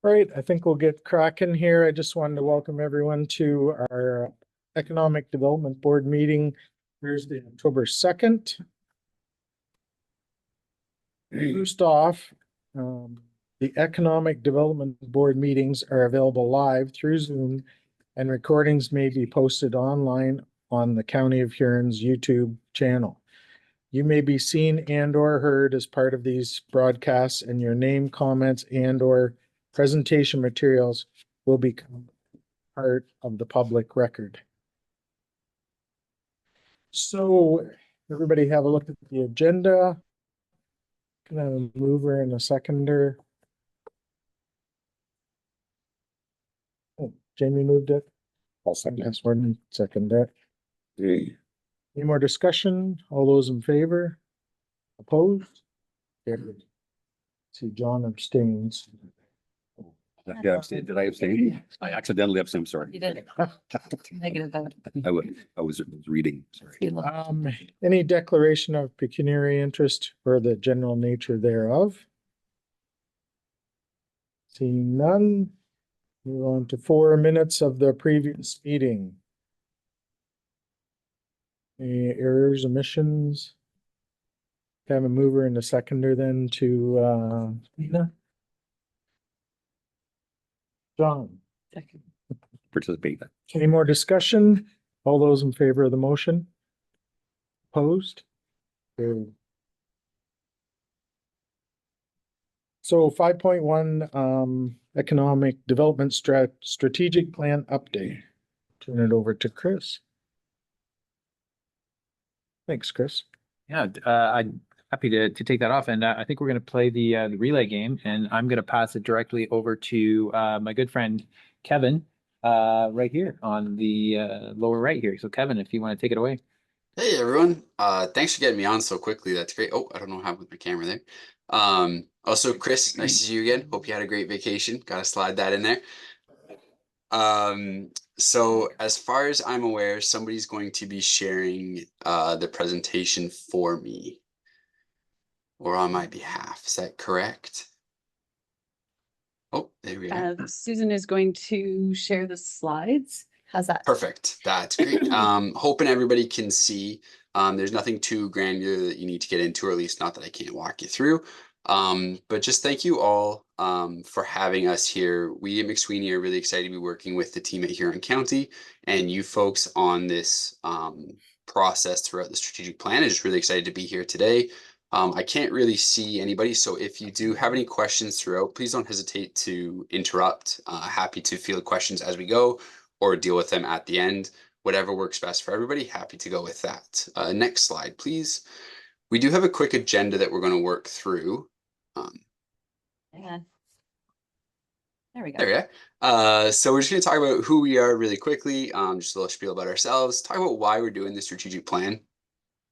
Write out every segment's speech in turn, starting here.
All right, I think we'll get cracking here. I just wanted to welcome everyone to our Economic Development Board meeting Thursday, October 2nd. First off, the Economic Development Board meetings are available live through Zoom, and recordings may be posted online on the County of Huron's YouTube channel. You may be seen and or heard as part of these broadcasts, and your name, comments, and or presentation materials will become part of the public record. So everybody have a look at the agenda. Gonna move her in a seconder. Oh, Jamie moved it. I'll second that. Any more discussion? All those in favor? Opposed? Carried. See, John abstains. Did I abstain? Did I abstain? I accidentally abstained, sorry. You did. Negative vote. I was reading, sorry. Any declaration of pecuniary interest or the general nature thereof? Seeing none, move on to 4 minutes of the previous meeting. Any errors, omissions? Have a mover and a seconder then to Tina? John. Second. Participate. Any more discussion? All those in favor of the motion? Opposed? Carried. So 5.1 economic development strategic plan update. Turn it over to Chris. Thanks, Chris. Yeah, I'm happy to take that off, and I think we're going to play the relay game, and I'm going to pass it directly over to my good friend Kevin, right here on the lower right here. So Kevin, if you want to take it away. Hey everyone, thanks for getting me on so quickly. That's great. Oh, I don't know what happened with my camera there. Also Chris, nice to see you again. Hope you had a great vacation. Gotta slide that in there. So as far as I'm aware, somebody's going to be sharing the presentation for me or on my behalf. Is that correct? Oh, there we are. Susan is going to share the slides. How's that? Perfect. That's great. Hoping everybody can see. There's nothing too granular that you need to get into, or at least not that I can't walk you through. But just thank you all for having us here. We at McSweeney are really excited to be working with the team at Huron County and you folks on this process throughout the strategic plan. I'm just really excited to be here today. I can't really see anybody, so if you do have any questions throughout, please don't hesitate to interrupt. Happy to field questions as we go or deal with them at the end. Whatever works best for everybody, happy to go with that. Next slide, please. We do have a quick agenda that we're going to work through. Hang on. There we go. There we go. So we're just going to talk about who we are really quickly, just a little spiel about ourselves, talk about why we're doing the strategic plan,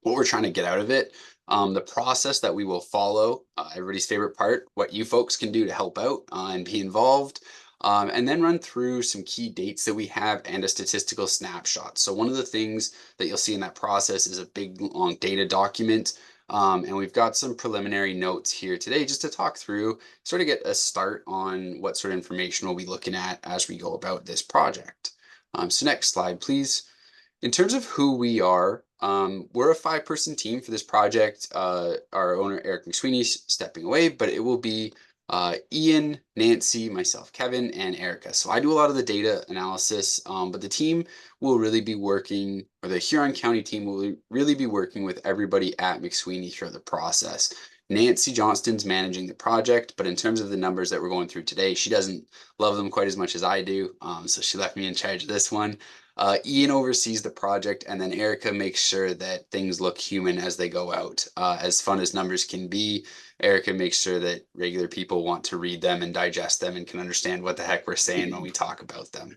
what we're trying to get out of it, the process that we will follow, everybody's favorite part, what you folks can do to help out and be involved, and then run through some key dates that we have and a statistical snapshot. So one of the things that you'll see in that process is a big long data document. And we've got some preliminary notes here today just to talk through, sort of get a start on what sort of information we'll be looking at as we go about this project. So next slide, please. In terms of who we are, we're a 5-person team for this project. Our owner, Eric McSweeney, stepping away, but it will be Ian, Nancy, myself, Kevin, and Erica. So I do a lot of the data analysis, but the team will really be working, or the Huron County team will really be working with everybody at McSweeney throughout the process. Nancy Johnston's managing the project, but in terms of the numbers that we're going through today, she doesn't love them quite as much as I do, so she left me in charge of this one. Ian oversees the project, and then Erica makes sure that things look human as they go out. As fun as numbers can be, Erica makes sure that regular people want to read them and digest them and can understand what the heck we're saying when we talk about them.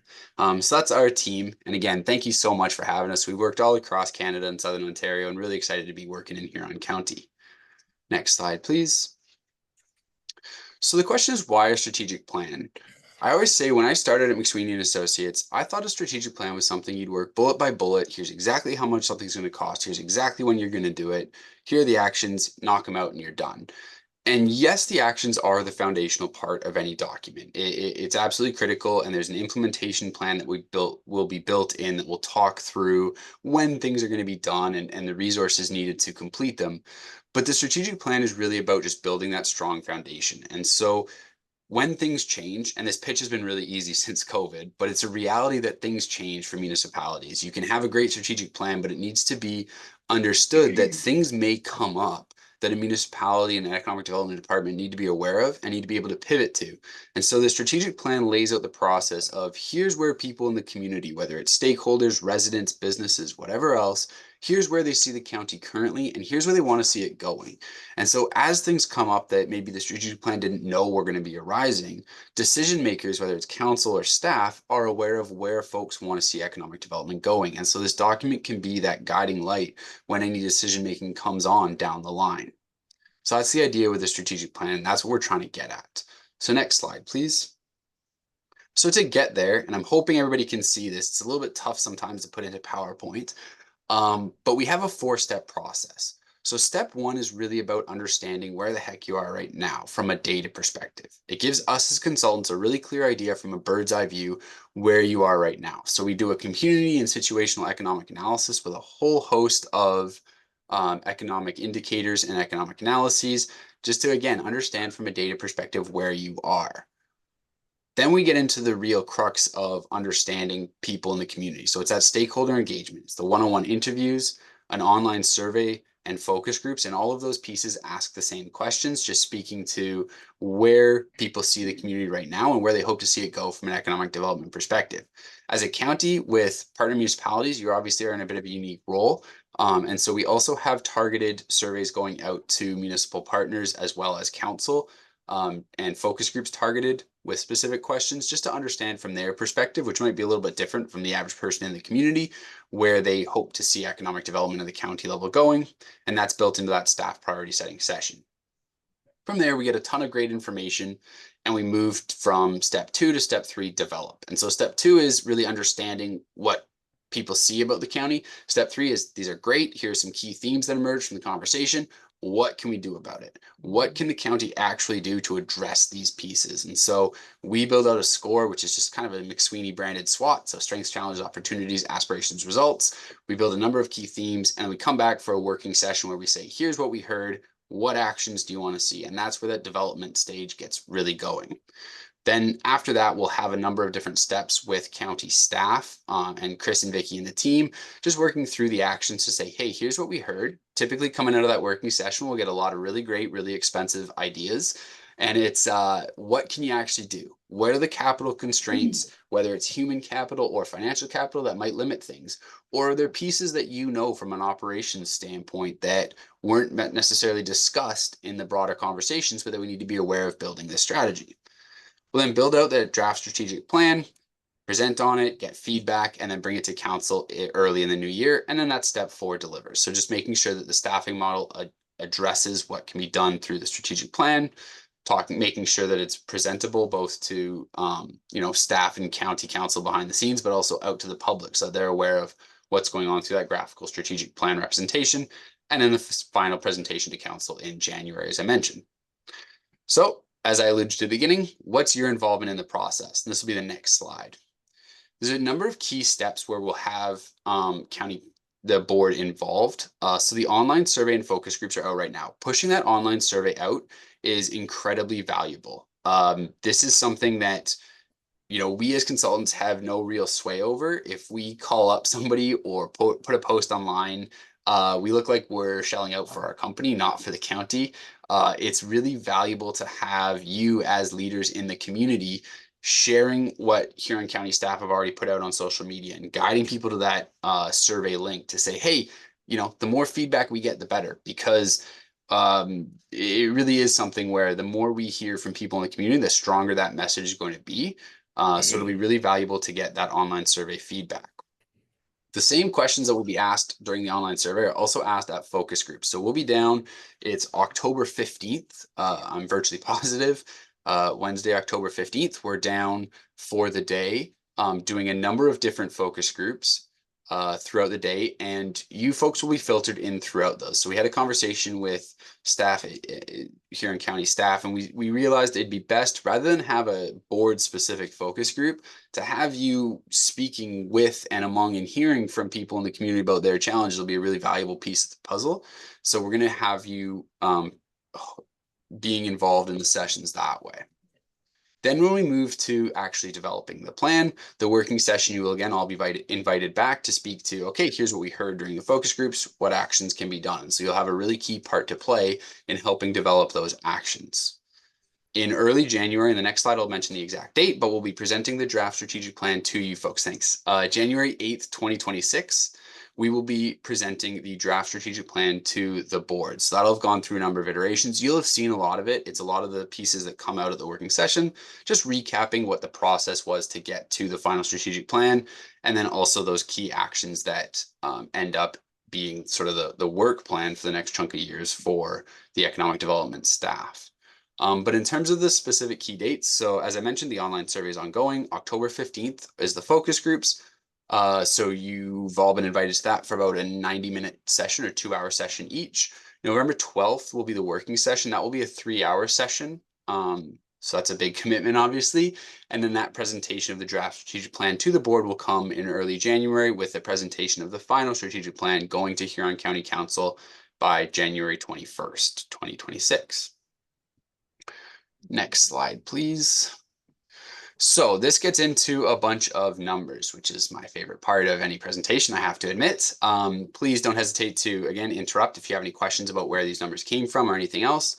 So that's our team. And again, thank you so much for having us. We've worked all across Canada and Southern Ontario and really excited to be working in Huron County. Next slide, please. So the question is, why a strategic plan? I always say when I started at McSweeney and Associates, I thought a strategic plan was something you'd work bullet by bullet. Here's exactly how much something's going to cost. Here's exactly when you're going to do it. Here are the actions, knock them out and you're done. And yes, the actions are the foundational part of any document. It's absolutely critical, and there's an implementation plan that will be built in that will talk through when things are going to be done and the resources needed to complete them. But the strategic plan is really about just building that strong foundation. And so when things change, and this pitch has been really easy since COVID, but it's a reality that things change for municipalities. You can have a great strategic plan, but it needs to be understood that things may come up that a municipality and an economic development department need to be aware of and need to be able to pivot to. And so the strategic plan lays out the process of here's where people in the community, whether it's stakeholders, residents, businesses, whatever else, here's where they see the county currently, and here's where they want to see it going. And so as things come up that maybe the strategic plan didn't know were going to be arising, decision makers, whether it's council or staff, are aware of where folks want to see economic development going. And so this document can be that guiding light when any decision making comes on down the line. So that's the idea with the strategic plan, and that's what we're trying to get at. So next slide, please. So to get there, and I'm hoping everybody can see this, it's a little bit tough sometimes to put into PowerPoint, but we have a 4-step process. So step 1 is really about understanding where the heck you are right now from a data perspective. It gives us as consultants a really clear idea from a bird's eye view where you are right now. So we do a community and situational economic analysis with a whole host of economic indicators and economic analyses, just to, again, understand from a data perspective where you are. Then we get into the real crux of understanding people in the community. So it's that stakeholder engagement. It's the one-on-one interviews, an online survey, and focus groups. And all of those pieces ask the same questions, just speaking to where people see the community right now and where they hope to see it go from an economic development perspective. As a county with partner municipalities, you obviously are in a bit of a unique role. And so we also have targeted surveys going out to municipal partners as well as council, and focus groups targeted with specific questions, just to understand from their perspective, which might be a little bit different from the average person in the community, where they hope to see economic development at the county level going. And that's built into that staff priority setting session. From there, we get a ton of great information, and we moved from step 2 to step 3, develop. And so step 2 is really understanding what people see about the county. Step 3 is these are great. Here's some key themes that emerge from the conversation. What can we do about it? What can the county actually do to address these pieces? And so we build out a score, which is just kind of a McSweeney branded SWOT. So strengths, challenges, opportunities, aspirations, results. We build a number of key themes, and we come back for a working session where we say, here's what we heard. What actions do you want to see? And that's where that development stage gets really going. Then after that, we'll have a number of different steps with county staff and Chris and Vicky and the team, just working through the actions to say, hey, here's what we heard. Typically coming out of that working session, we'll get a lot of really great, really expensive ideas. And it's what can you actually do? What are the capital constraints, whether it's human capital or financial capital, that might limit things? Or are there pieces that you know from an operations standpoint that weren't necessarily discussed in the broader conversations, but that we need to be aware of building this strategy? We'll then build out the draft strategic plan, present on it, get feedback, and then bring it to council early in the new year. And then that step 4 delivers. So just making sure that the staffing model addresses what can be done through the strategic plan, making sure that it's presentable both to staff and county council behind the scenes, but also out to the public, so they're aware of what's going on through that graphical strategic plan representation, and then the final presentation to council in January, as I mentioned. So as I alluded to at the beginning, what's your involvement in the process? And this will be the next slide. There's a number of key steps where we'll have the board involved. So the online survey and focus groups are out right now. Pushing that online survey out is incredibly valuable. This is something that we as consultants have no real sway over. If we call up somebody or put a post online, we look like we're shelling out for our company, not for the county. It's really valuable to have you as leaders in the community sharing what Huron County staff have already put out on social media and guiding people to that survey link to say, hey, the more feedback we get, the better, because it really is something where the more we hear from people in the community, the stronger that message is going to be. So it'll be really valuable to get that online survey feedback. The same questions that will be asked during the online survey are also asked at focus groups. So we'll be down, it's October 15th. I'm virtually positive. Wednesday, October 15th, we're down for the day, doing a number of different focus groups. throughout the day, and you folks will be filtered in throughout those. So we had a conversation with staff here in county staff, and we realized it'd be best, rather than have a board specific focus group, to have you speaking with and among and hearing from people in the community about their challenges will be a really valuable piece of the puzzle. So we're going to have you being involved in the sessions that way. Then when we move to actually developing the plan, the working session, you will again all be invited back to speak to, okay, here's what we heard during the focus groups, what actions can be done. So you'll have a really key part to play in helping develop those actions. In early January, and the next slide I'll mention the exact date, but we'll be presenting the draft strategic plan to you folks. Thanks. January 8th, 2026. We will be presenting the draft strategic plan to the board. So that'll have gone through a number of iterations. You'll have seen a lot of it. It's a lot of the pieces that come out of the working session, just recapping what the process was to get to the final strategic plan, and then also those key actions that end up being sort of the work plan for the next chunk of years for the economic development staff. But in terms of the specific key dates, so as I mentioned, the online survey is ongoing. October 15th is the focus groups. So you've all been invited to that for about a 90-minute session or 2-hour session each. November 12th will be the working session. That will be a 3-hour session. So that's a big commitment, obviously. And then that presentation of the draft strategic plan to the board will come in early January, with the presentation of the final strategic plan going to Huron County Council by January 21st, 2026. Next slide, please. So this gets into a bunch of numbers, which is my favorite part of any presentation, I have to admit. Please don't hesitate to, again, interrupt if you have any questions about where these numbers came from or anything else.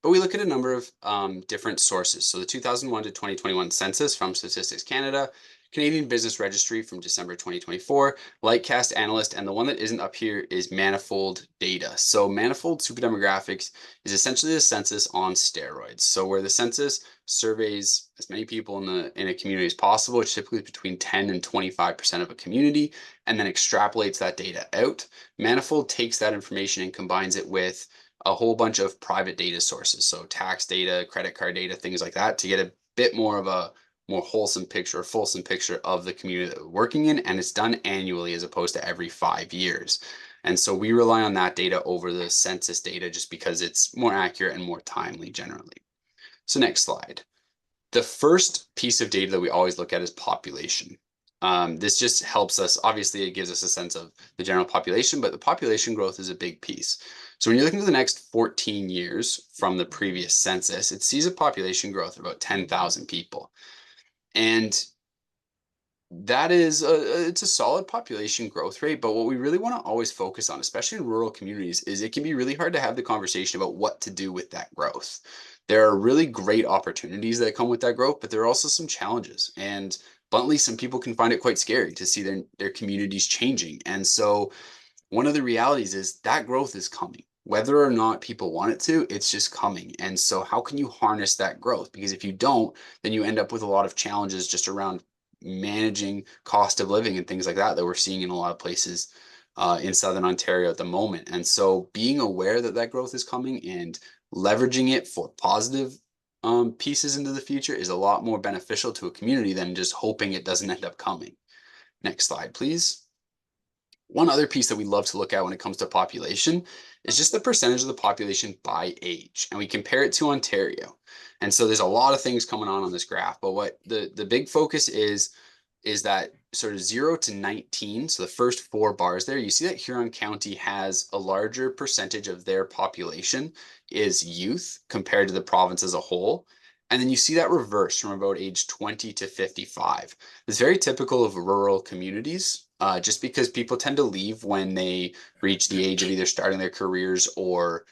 But we look at a number of different sources. So the 2001 to 2021 census from Statistics Canada, Canadian Business Registry from December 2024, Lightcast Analyst, and the one that isn't up here is Manifold Data. So Manifold Superdemographics is essentially a census on steroids. So where the census surveys as many people in a community as possible, which typically between 10 and 25% of a community, and then extrapolates that data out. Manifold takes that information and combines it with a whole bunch of private data sources. So tax data, credit card data, things like that, to get a bit more of a more wholesome picture, fulsome picture of the community that we're working in. And it's done annually as opposed to every 5 years. And so we rely on that data over the census data just because it's more accurate and more timely generally. So next slide. The first piece of data that we always look at is population. This just helps us, obviously it gives us a sense of the general population, but the population growth is a big piece. So when you're looking at the next 14 years from the previous census, it sees a population growth of about 10,000 people. And that is it's a solid population growth rate, but what we really want to always focus on, especially in rural communities, is it can be really hard to have the conversation about what to do with that growth. There are really great opportunities that come with that growth, but there are also some challenges. And bluntly, some people can find it quite scary to see their communities changing. And so one of the realities is that growth is coming. Whether or not people want it to, it's just coming. And so how can you harness that growth? Because if you don't, then you end up with a lot of challenges just around managing cost of living and things like that we're seeing in a lot of places in Southern Ontario at the moment. And so being aware that that growth is coming and leveraging it for positive pieces into the future is a lot more beneficial to a community than just hoping it doesn't end up coming. Next slide, please. One other piece that we love to look at when it comes to population is just the percentage of the population by age, and we compare it to Ontario. And so there's a lot of things coming on this graph, but what the big focus is that sort of 0 to 19, so the first 4 bars there, you see that Huron County has a larger percentage of their population is youth compared to the province as a whole. And then you see that reverse from about age 20 to 55. It's very typical of rural communities, just because people tend to leave when they reach the age of either starting their careers or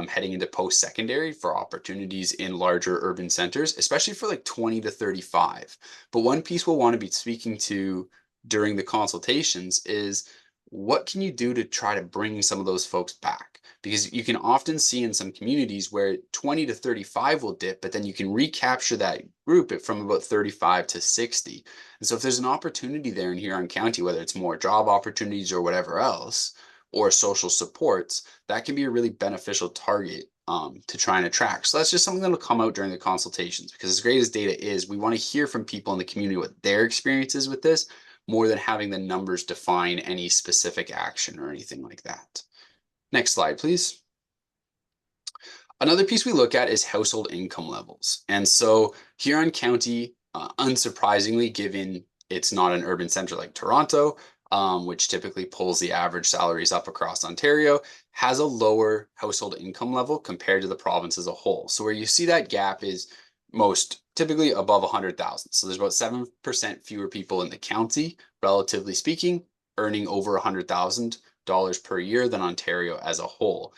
heading into post-secondary for opportunities in larger urban centers, especially for like 20 to 35. But one piece we'll want to be speaking to during the consultations is what can you do to try to bring some of those folks back? Because you can often see in some communities where 20 to 35 will dip, but then you can recapture that group from about 35 to 60. And so if there's an opportunity there in Huron County, whether it's more job opportunities or whatever else, or social supports, that can be a really beneficial target to try and attract. So that's just something that'll come out during the consultations, because as great as data is, we want to hear from people in the community what their experience is with this, more than having the numbers define any specific action or anything like that. Next slide, please. Another piece we look at is household income levels. And so Huron County, unsurprisingly, given it's not an urban center like Toronto, which typically pulls the average salaries up across Ontario, has a lower household income level compared to the province as a whole. So where you see that gap is most typically above 100,000. So there's about 7% fewer people in the county, relatively speaking, earning over $100,000 per year than Ontario as a whole.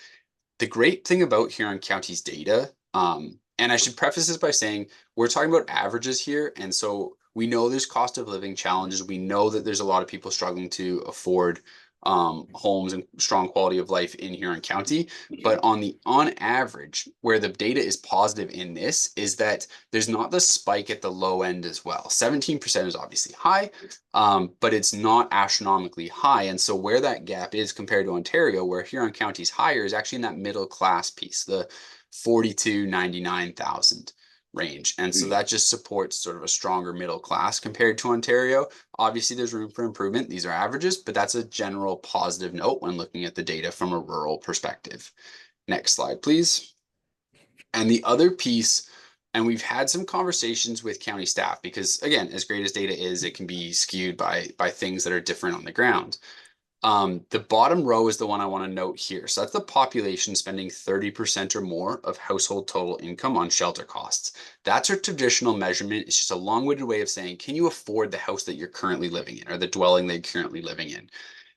The great thing about Huron County's data, and I should preface this by saying we're talking about averages here, and so we know there's cost of living challenges. We know that there's a lot of people struggling to afford homes and strong quality of life in Huron County. But on average, where the data is positive in this is that there's not the spike at the low end as well. 17% is obviously high, but it's not astronomically high. And so where that gap is compared to Ontario, where Huron County's higher, is actually in that middle class piece, the 42,99,000 range. And so that just supports sort of a stronger middle class compared to Ontario. Obviously, there's room for improvement. These are averages, but that's a general positive note when looking at the data from a rural perspective. Next slide, please. And the other piece, and we've had some conversations with county staff because, again, as great as data is, it can be skewed by things that are different on the ground. The bottom row is the one I want to note here. So that's the population spending 30% or more of household total income on shelter costs. That's our traditional measurement. It's just a long-winded way of saying, can you afford the house that you're currently living in or the dwelling that you're currently living in?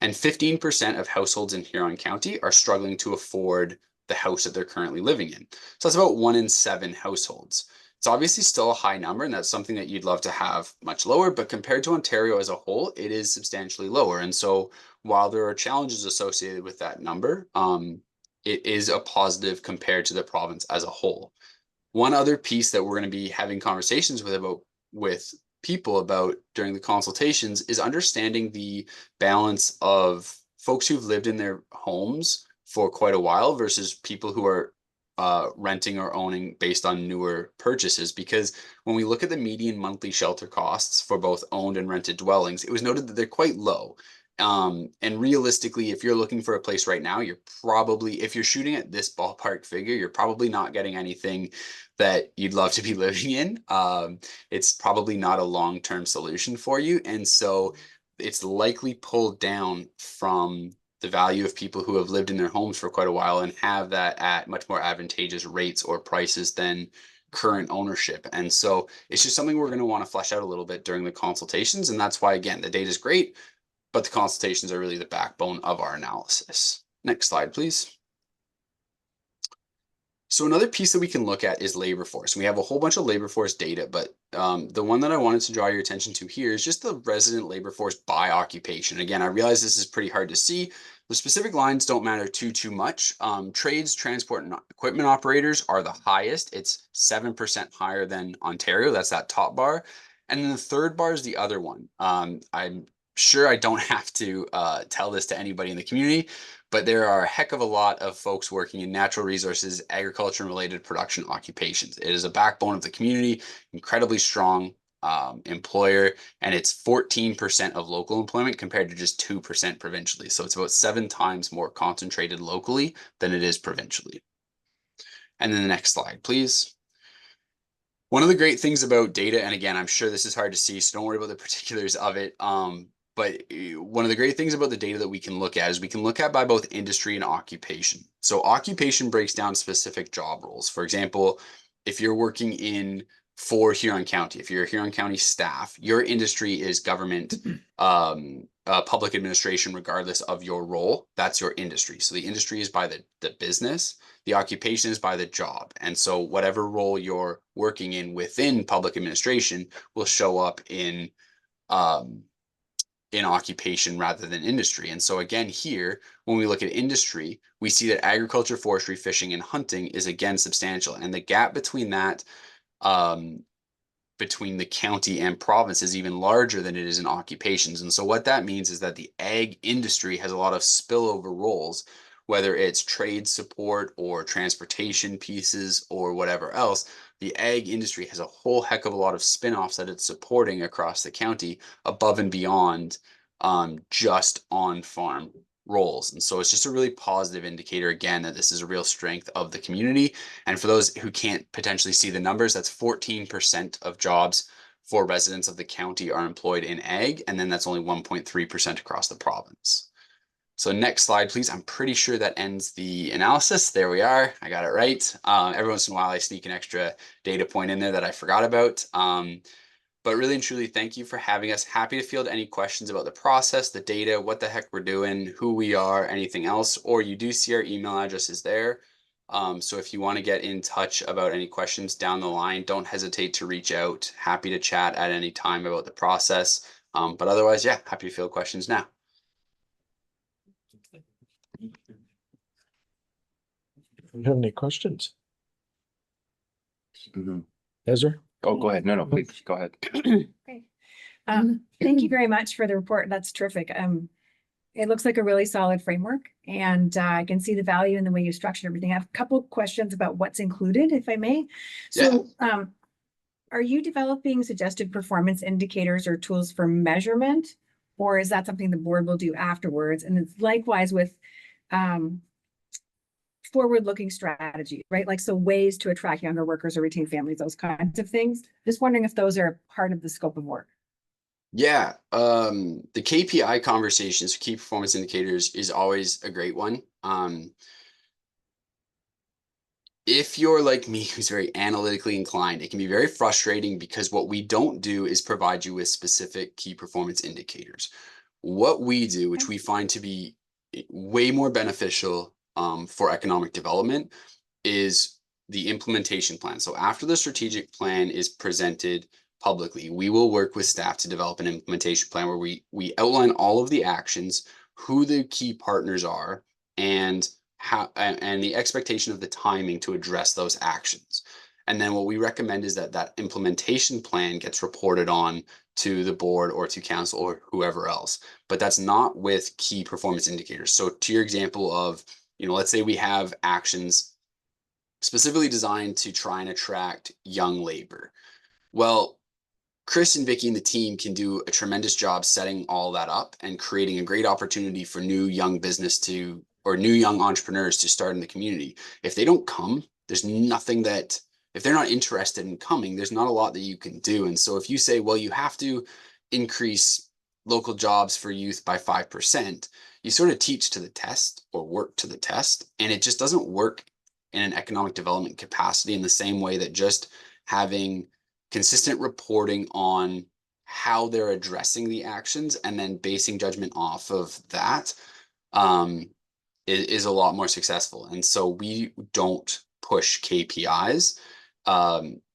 And 15% of households in Huron County are struggling to afford the house that they're currently living in. So that's about 1 in 7 households. It's obviously still a high number, and that's something that you'd love to have much lower, but compared to Ontario as a whole, it is substantially lower. And so while there are challenges associated with that number, it is a positive compared to the province as a whole. One other piece that we're going to be having conversations with people about during the consultations is understanding the balance of folks who've lived in their homes for quite a while versus people who are renting or owning based on newer purchases. Because when we look at the median monthly shelter costs for both owned and rented dwellings, it was noted that they're quite low. And realistically, if you're looking for a place right now, you're probably, if you're shooting at this ballpark figure, you're probably not getting anything that you'd love to be living in. It's probably not a long-term solution for you. And so it's likely pulled down from the value of people who have lived in their homes for quite a while and have that at much more advantageous rates or prices than current ownership. And so it's just something we're going to want to flesh out a little bit during the consultations. And that's why, again, the data is great, but the consultations are really the backbone of our analysis. Next slide, please. So another piece that we can look at is labor force. We have a whole bunch of labor force data, but the one that I wanted to draw your attention to here is just the resident labor force by occupation. Again, I realize this is pretty hard to see. The specific lines don't matter too much. Trades, transport, and equipment operators are the highest. It's 7% higher than Ontario. That's that top bar. And then the third bar is the other one. I'm sure I don't have to tell this to anybody in the community, but there are a heck of a lot of folks working in natural resources, agriculture, and related production occupations. It is a backbone of the community, incredibly strong employer, and it's 14% of local employment compared to just 2% provincially. So it's about 7 times more concentrated locally than it is provincially. And then the next slide, please. One of the great things about data, and again, I'm sure this is hard to see, so don't worry about the particulars of it. But one of the great things about the data that we can look at is we can look at by both industry and occupation. So occupation breaks down specific job roles. For example, if you're working for Huron County, if you're a Huron County staff, your industry is government, public administration, regardless of your role. That's your industry. So the industry is by the business, the occupation is by the job. And so whatever role you're working in within public administration will show up in occupation rather than industry. And so again, here, when we look at industry, we see that agriculture, forestry, fishing, and hunting is again substantial. And the gap between that, between the county and province is even larger than it is in occupations. And so what that means is that the ag industry has a lot of spillover roles whether it's trade support or transportation pieces or whatever else, the ag industry has a whole heck of a lot of spin-offs that it's supporting across the county above and beyond just on-farm roles. And so it's just a really positive indicator, again, that this is a real strength of the community. And for those who can't potentially see the numbers, that's 14% of jobs for residents of the county are employed in ag, and then that's only 1.3% across the province. So next slide, please. I'm pretty sure that ends the analysis. There we are. I got it right. Every once in a while, I sneak an extra data point in there that I forgot about. But really and truly, thank you for having us. Happy to field any questions about the process, the data, what the heck we're doing, who we are, anything else, or you do see our email address is there. So if you want to get in touch about any questions down the line, don't hesitate to reach out. Happy to chat at any time about the process. But otherwise, yeah, happy to field questions now. Do you have any questions? Ezra? Oh, go ahead. No, please, go ahead. Great. Thank you very much for the report. That's terrific. It looks like a really solid framework, and I can see the value in the way you structured everything. I have a couple questions about what's included, if I may. So, are you developing suggested performance indicators or tools for measurement, or is that something the board will do afterwards? And it's likewise with forward-looking strategy, right? Like, so ways to attract younger workers or retain families, those kinds of things. Just wondering if those are part of the scope of work. Yeah, the KPI conversations, key performance indicators, is always a great one. If you're like me, who's very analytically inclined, it can be very frustrating because what we don't do is provide you with specific key performance indicators. What we do, which we find to be way more beneficial for economic development, is the implementation plan. So after the strategic plan is presented publicly, we will work with staff to develop an implementation plan where we outline all of the actions, who the key partners are, and how, and the expectation of the timing to address those actions. And then what we recommend is that that implementation plan gets reported on to the board or to council or whoever else. But that's not with key performance indicators. So to your example of, let's say we have actions specifically designed to try and attract young labor. Well, Chris and Vicky and the team can do a tremendous job setting all that up and creating a great opportunity for new young new young entrepreneurs to start in the community. If they don't come, there's nothing that, if they're not interested in coming, there's not a lot that you can do. And so if you say, well, you have to increase local jobs for youth by 5%, you sort of teach to the test or work to the test. And it just doesn't work in an economic development capacity in the same way that just having consistent reporting on how they're addressing the actions and then basing judgment off of that is a lot more successful. And so we don't push KPIs.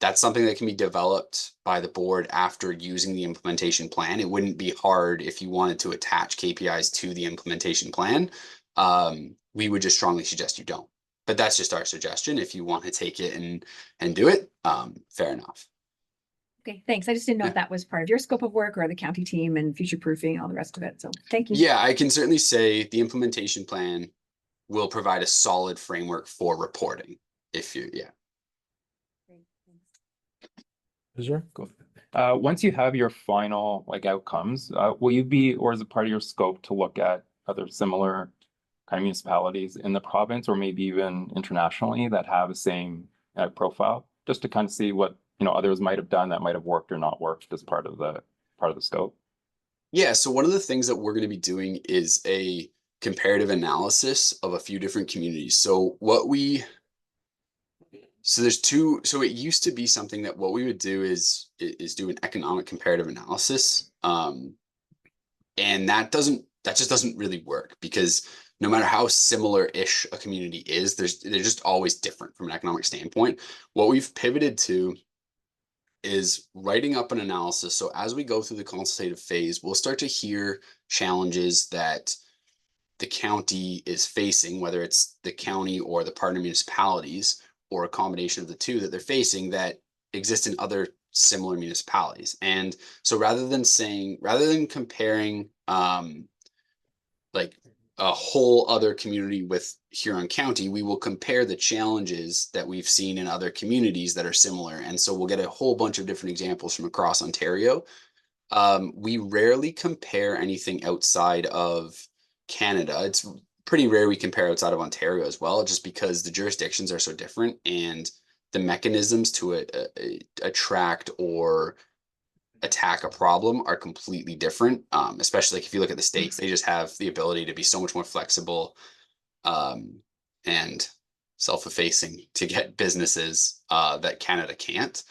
That's something that can be developed by the board after using the implementation plan. It wouldn't be hard if you wanted to attach KPIs to the implementation plan. We would just strongly suggest you don't. But that's just our suggestion. If you want to take it and do it, fair enough. Okay, thanks. I just didn't know if that was part of your scope of work or the county team and future proofing and all the rest of it. So thank you. Yeah, I can certainly say the implementation plan will provide a solid framework for reporting. Ezra? Once you have your final outcomes, will you be, or is it part of your scope to look at other similar kind of municipalities in the province or maybe even internationally that have the same profile, just to kind of see what others might have done that might have worked or not worked as part of the scope? Yeah, so one of the things that we're going to be doing is a comparative analysis of a few different communities. So it used to be something that what we would do is do an economic comparative analysis. And that just doesn't really work because no matter how similar-ish a community is, they're just always different from an economic standpoint. What we've pivoted to is writing up an analysis. So as we go through the consultative phase, we'll start to hear challenges that the county is facing, whether it's the county or the partner municipalities or a combination of the two that they're facing that exist in other similar municipalities. And so rather than comparing like a whole other community with Huron County, we will compare the challenges that we've seen in other communities that are similar. And so we'll get a whole bunch of different examples from across Ontario. We rarely compare anything outside of Canada. It's pretty rare we compare outside of Ontario as well, just because the jurisdictions are so different and the mechanisms to attract or attack a problem are completely different. Especially like if you look at the States, they just have the ability to be so much more flexible and self-effacing to get businesses that Canada can't,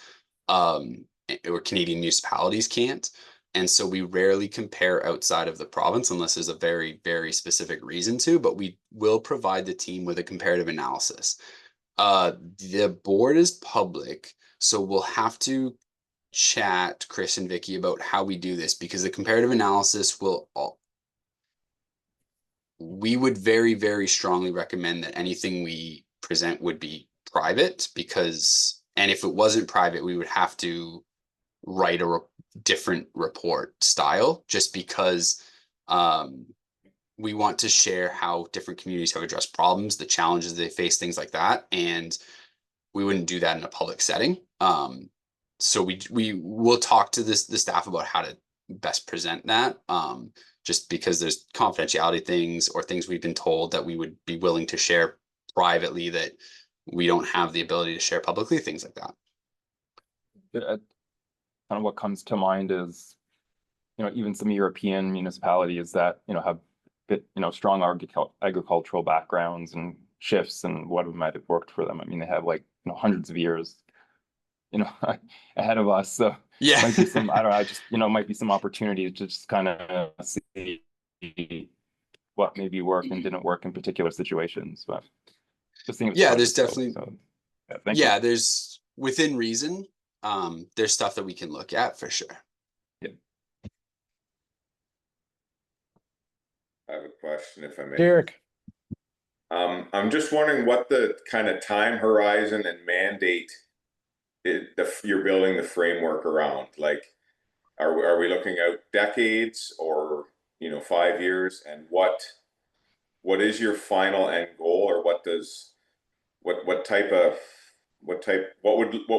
or Canadian municipalities can't. And so we rarely compare outside of the province unless there's a very, very specific reason to, but we will provide the team with a comparative analysis. The board is public, so we'll have to chat, Chris and Vicky, about how we do this, because the comparative analysis we would very, very strongly recommend that anything we present would be private, because, and if it wasn't private, we would have to write a different report style, just because we want to share how different communities have addressed problems, the challenges they face, things like that. And we wouldn't do that in a public setting. So we will talk to the staff about how to best present that, just because there's confidentiality things or things we've been told that we would be willing to share privately that we don't have the ability to share publicly, things like that. Kind of what comes to mind is, even some European municipalities that, have strong agricultural backgrounds and shifts and what might have worked for them. I mean, they have like, hundreds of years, ahead of us. So Yeah. might be some, I don't know, just, might be some opportunity to just kind of see what maybe worked and didn't work in particular situations, but just think Yeah, there's definitely, yeah, there's within reason, there's stuff that we can look at for sure. I have a question, if I may. Derek, I'm just wondering what the kind of time horizon and mandate you're building the framework around. Like, are we looking out decades or 5 years? And what is your final end goal, or what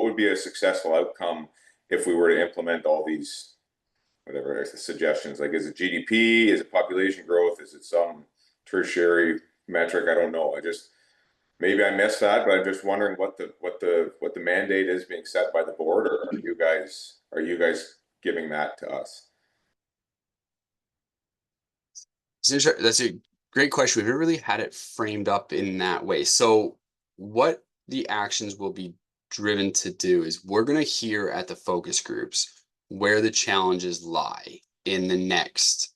would be a successful outcome if we were to implement all these whatever suggestions? Like, is it GDP? Is it population growth? Is it some tertiary metric? I don't know. Maybe I missed that, but I'm just wondering what the mandate is being set by the board, or are you guys giving that to us? That's a great question. We've never really had it framed up in that way. So what the actions will be driven to do is we're going to hear at the focus groups where the challenges lie in the next,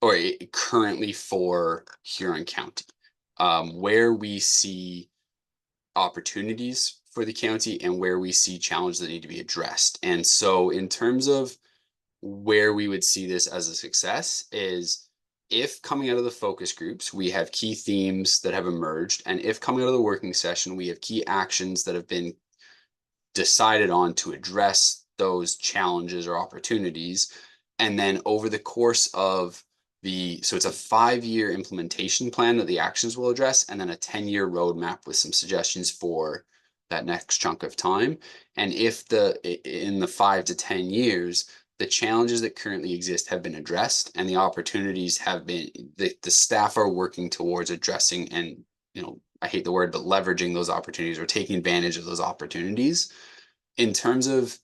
or currently for Huron County, where we see opportunities for the county and where we see challenges that need to be addressed. And so in terms of where we would see this as a success is if coming out of the focus groups, we have key themes that have emerged, and if coming out of the working session, we have key actions that have been decided on to address those challenges or opportunities. And then over the course of so it's a 5-year implementation plan that the actions will address, and then a 10-year roadmap with some suggestions for that next chunk of time. And if in the 5 to 10 years, the challenges that currently exist have been addressed and the opportunities have been, the staff are working towards addressing and, I hate the word, but leveraging those opportunities or taking advantage of those opportunities. In terms of,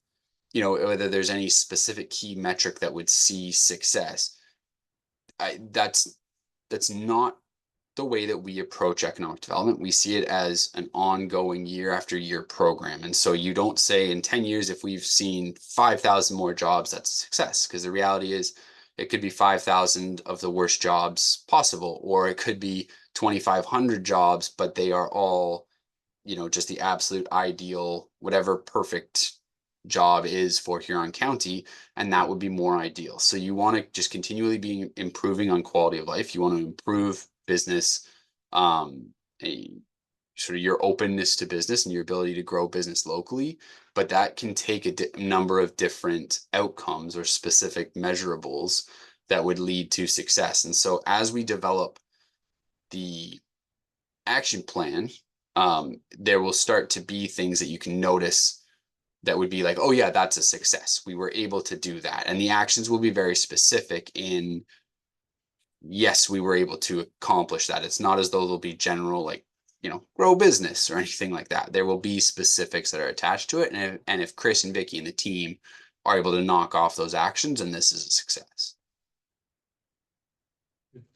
whether there's any specific key metric that would see success, that's not the way that we approach economic development. We see it as an ongoing year after year program. And so you don't say in 10 years, if we've seen 5,000 more jobs, that's a success. Because the reality is it could be 5,000 of the worst jobs possible, or it could be 2,500 jobs, but they are all, just the absolute ideal, whatever perfect job is for Huron County, and that would be more ideal. So you want to just continually be improving on quality of life. You want to improve business, sort of your openness to business and your ability to grow business locally, but that can take a number of different outcomes or specific measurables that would lead to success. And so as we develop the action plan, there will start to be things that you can notice that would be like, oh yeah, that's a success. We were able to do that. And the actions will be very specific in, yes, we were able to accomplish that. It's not as though there'll be general, like, you know, grow business or anything like that. There will be specifics that are attached to it. And if Chris and Vicky and the team are able to knock off those actions, and this is a success.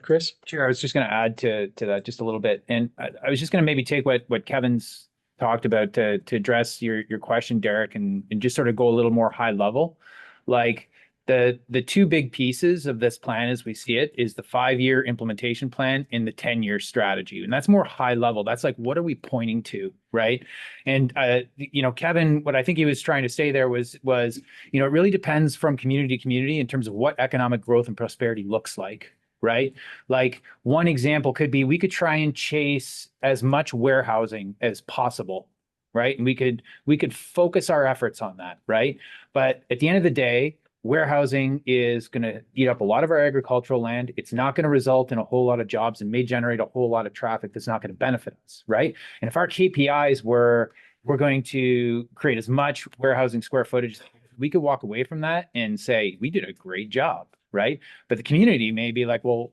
Chris? Sure, I was just going to add to that just a little bit, and I was just going to maybe take what Kevin's talked about to address your question, Derek, and just sort of go a little more high level. Like the two big pieces of this plan as we see it is the 5-year implementation plan and the 10-year strategy, and that's more high level. That's like, what are we pointing to, right? And you know, Kevin, what I think he was trying to say there was you know, it really depends from community to community in terms of what economic growth and prosperity looks like. Right? Like one example could be we could try and chase as much warehousing as possible, right? And we could focus our efforts on that, right? But at the end of the day, warehousing is going to eat up a lot of our agricultural land. It's not going to result in a whole lot of jobs and may generate a whole lot of traffic that's not going to benefit us, right? And if our KPIs were we're going to create as much warehousing square footage, we could walk away from that and say, we did a great job, right? But the community may be like, well,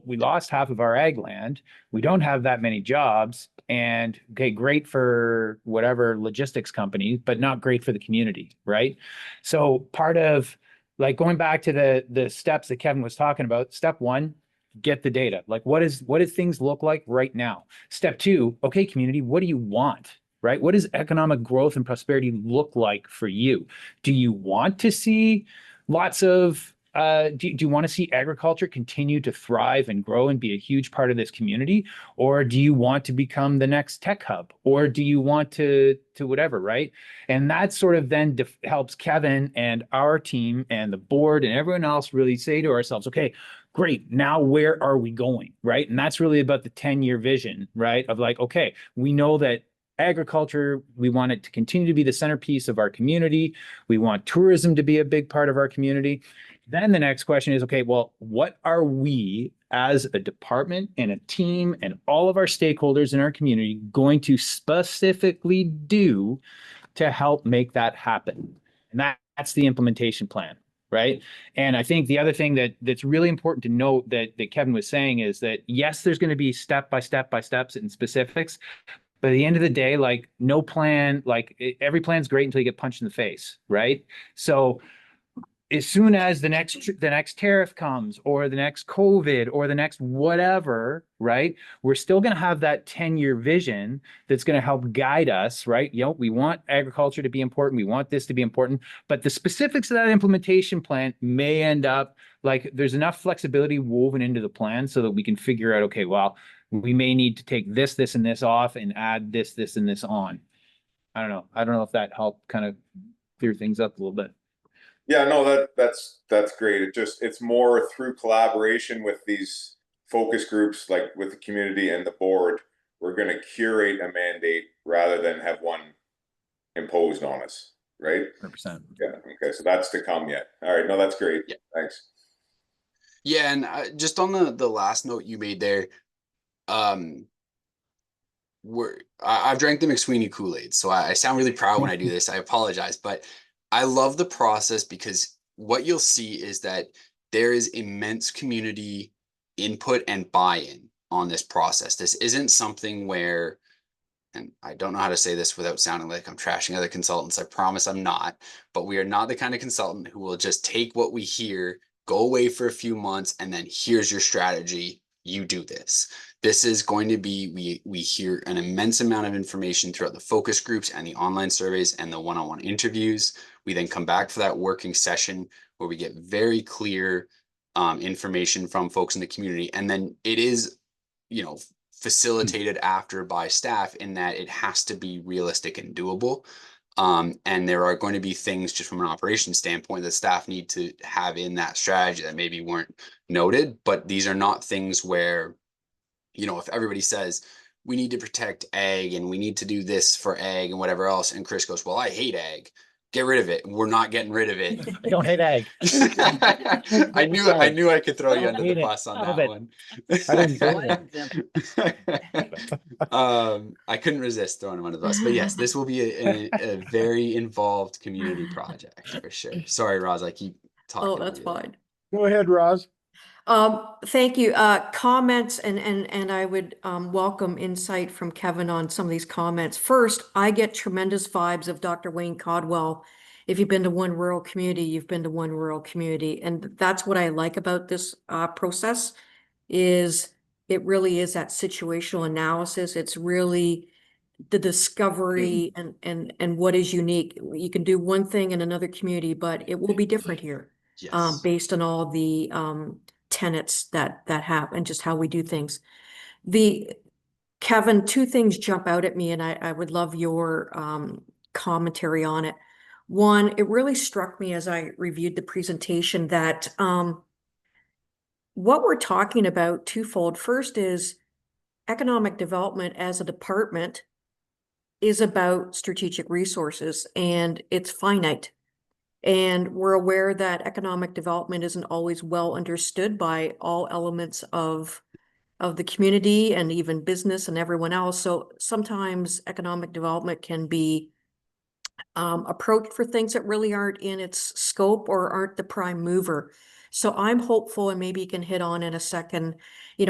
we lost half of our ag land. We don't have that many jobs. And okay, great for whatever logistics company, but not great for the community, right? So part of like going back to the steps that Kevin was talking about, step one, get the data. Like what do things look like right now? Step two, okay, community, what do you want? Right? What does economic growth and prosperity look like for you? Do you want to see lots of do you want to see agriculture continue to thrive and grow and be a huge part of this community? Or do you want to become the next tech hub? Or do you want to whatever, right? And that sort of then helps Kevin and our team and the board and everyone else really say to ourselves, okay, great, now where are we going, right? And that's really about the 10-year vision, right? Of like, okay, we know that agriculture, we want it to continue to be the centerpiece of our community. We want tourism to be a big part of our community. Then the next question is, okay, well, what are we as a department and a team and all of our stakeholders in our community going to specifically do to help make that happen? And that's the implementation plan, right? And I think the other thing that's really important to note that Kevin was saying is that, yes, there's going to be step by steps and specifics, but at the end of the day, like no plan, like every plan's great until you get punched in the face, right? So as soon as the next tariff comes or the next COVID or the next whatever, right? We're still going to have that 10-year vision that's going to help guide us, right? You know, we want agriculture to be important. We want this to be important, but the specifics of that implementation plan may end up like there's enough flexibility woven into the plan so that we can figure out, okay, well, we may need to take this, and this off and add this, and this on. I don't know if that helped kind of clear things up a little bit. Yeah, no, that's great. It's more through collaboration with these focus groups, like with the community and the board, we're going to curate a mandate rather than have one imposed on us, right? 100%. Yeah. Okay. So that's to come yet. All right. No, that's great. Yeah. Thanks. Yeah, and just on the last note you made there, I've drank the McSweeney Kool-Aid, so I sound really proud when I do this. I apologize, but I love the process because what you'll see is that there is immense community input and buy-in on this process. This isn't something where, and I don't know how to say this without sounding like I'm trashing other consultants. I promise I'm not, but we are not the kind of consultant who will just take what we hear, go away for a few months, and then here's your strategy. You do this. This is going to be, we hear an immense amount of information throughout the focus groups and the online surveys and the one-on-one interviews. We then come back for that working session where we get very clear information from folks in the community. And then it is, you know, facilitated after by staff in that it has to be realistic and doable. And there are going to be things just from an operations standpoint that staff need to have in that strategy that maybe weren't noted, but these are not things where, you know, if everybody says we need to protect ag and we need to do this for ag and whatever else, and Chris goes, well, I hate ag. get rid of it. We're not getting rid of it. I don't hate ag. I knew I could throw you under the Hate it. bus on Love that it. one. I didn't say that. I couldn't resist throwing him under the bus, but yes, this will be a very involved community project for sure. Sorry, Roz, I keep talking. Oh, that's over you. fine. Go ahead, Roz. Thank you. Comments and I would welcome insight from Kevin on some of these comments. First, I get tremendous vibes of Dr. Wayne Codwell. If you've been to one rural community, you've been to one rural community. And that's what I like about this process is it really is that situational analysis. It's really the discovery and what is unique. You can do one thing in another community, but it will be different here. Yes. Based on all the tenets that have and just how we do things. Kevin, two things jump out at me, and I would love your commentary on it. One, it really struck me as I reviewed the presentation that what we're talking about twofold. First is economic development as a department is about strategic resources, and it's finite. And we're aware that economic development isn't always well understood by all elements of the community and even business and everyone else. So sometimes economic development can be approached for things that really aren't in its scope or aren't the prime mover. So I'm hopeful, and maybe you can hit on in a second,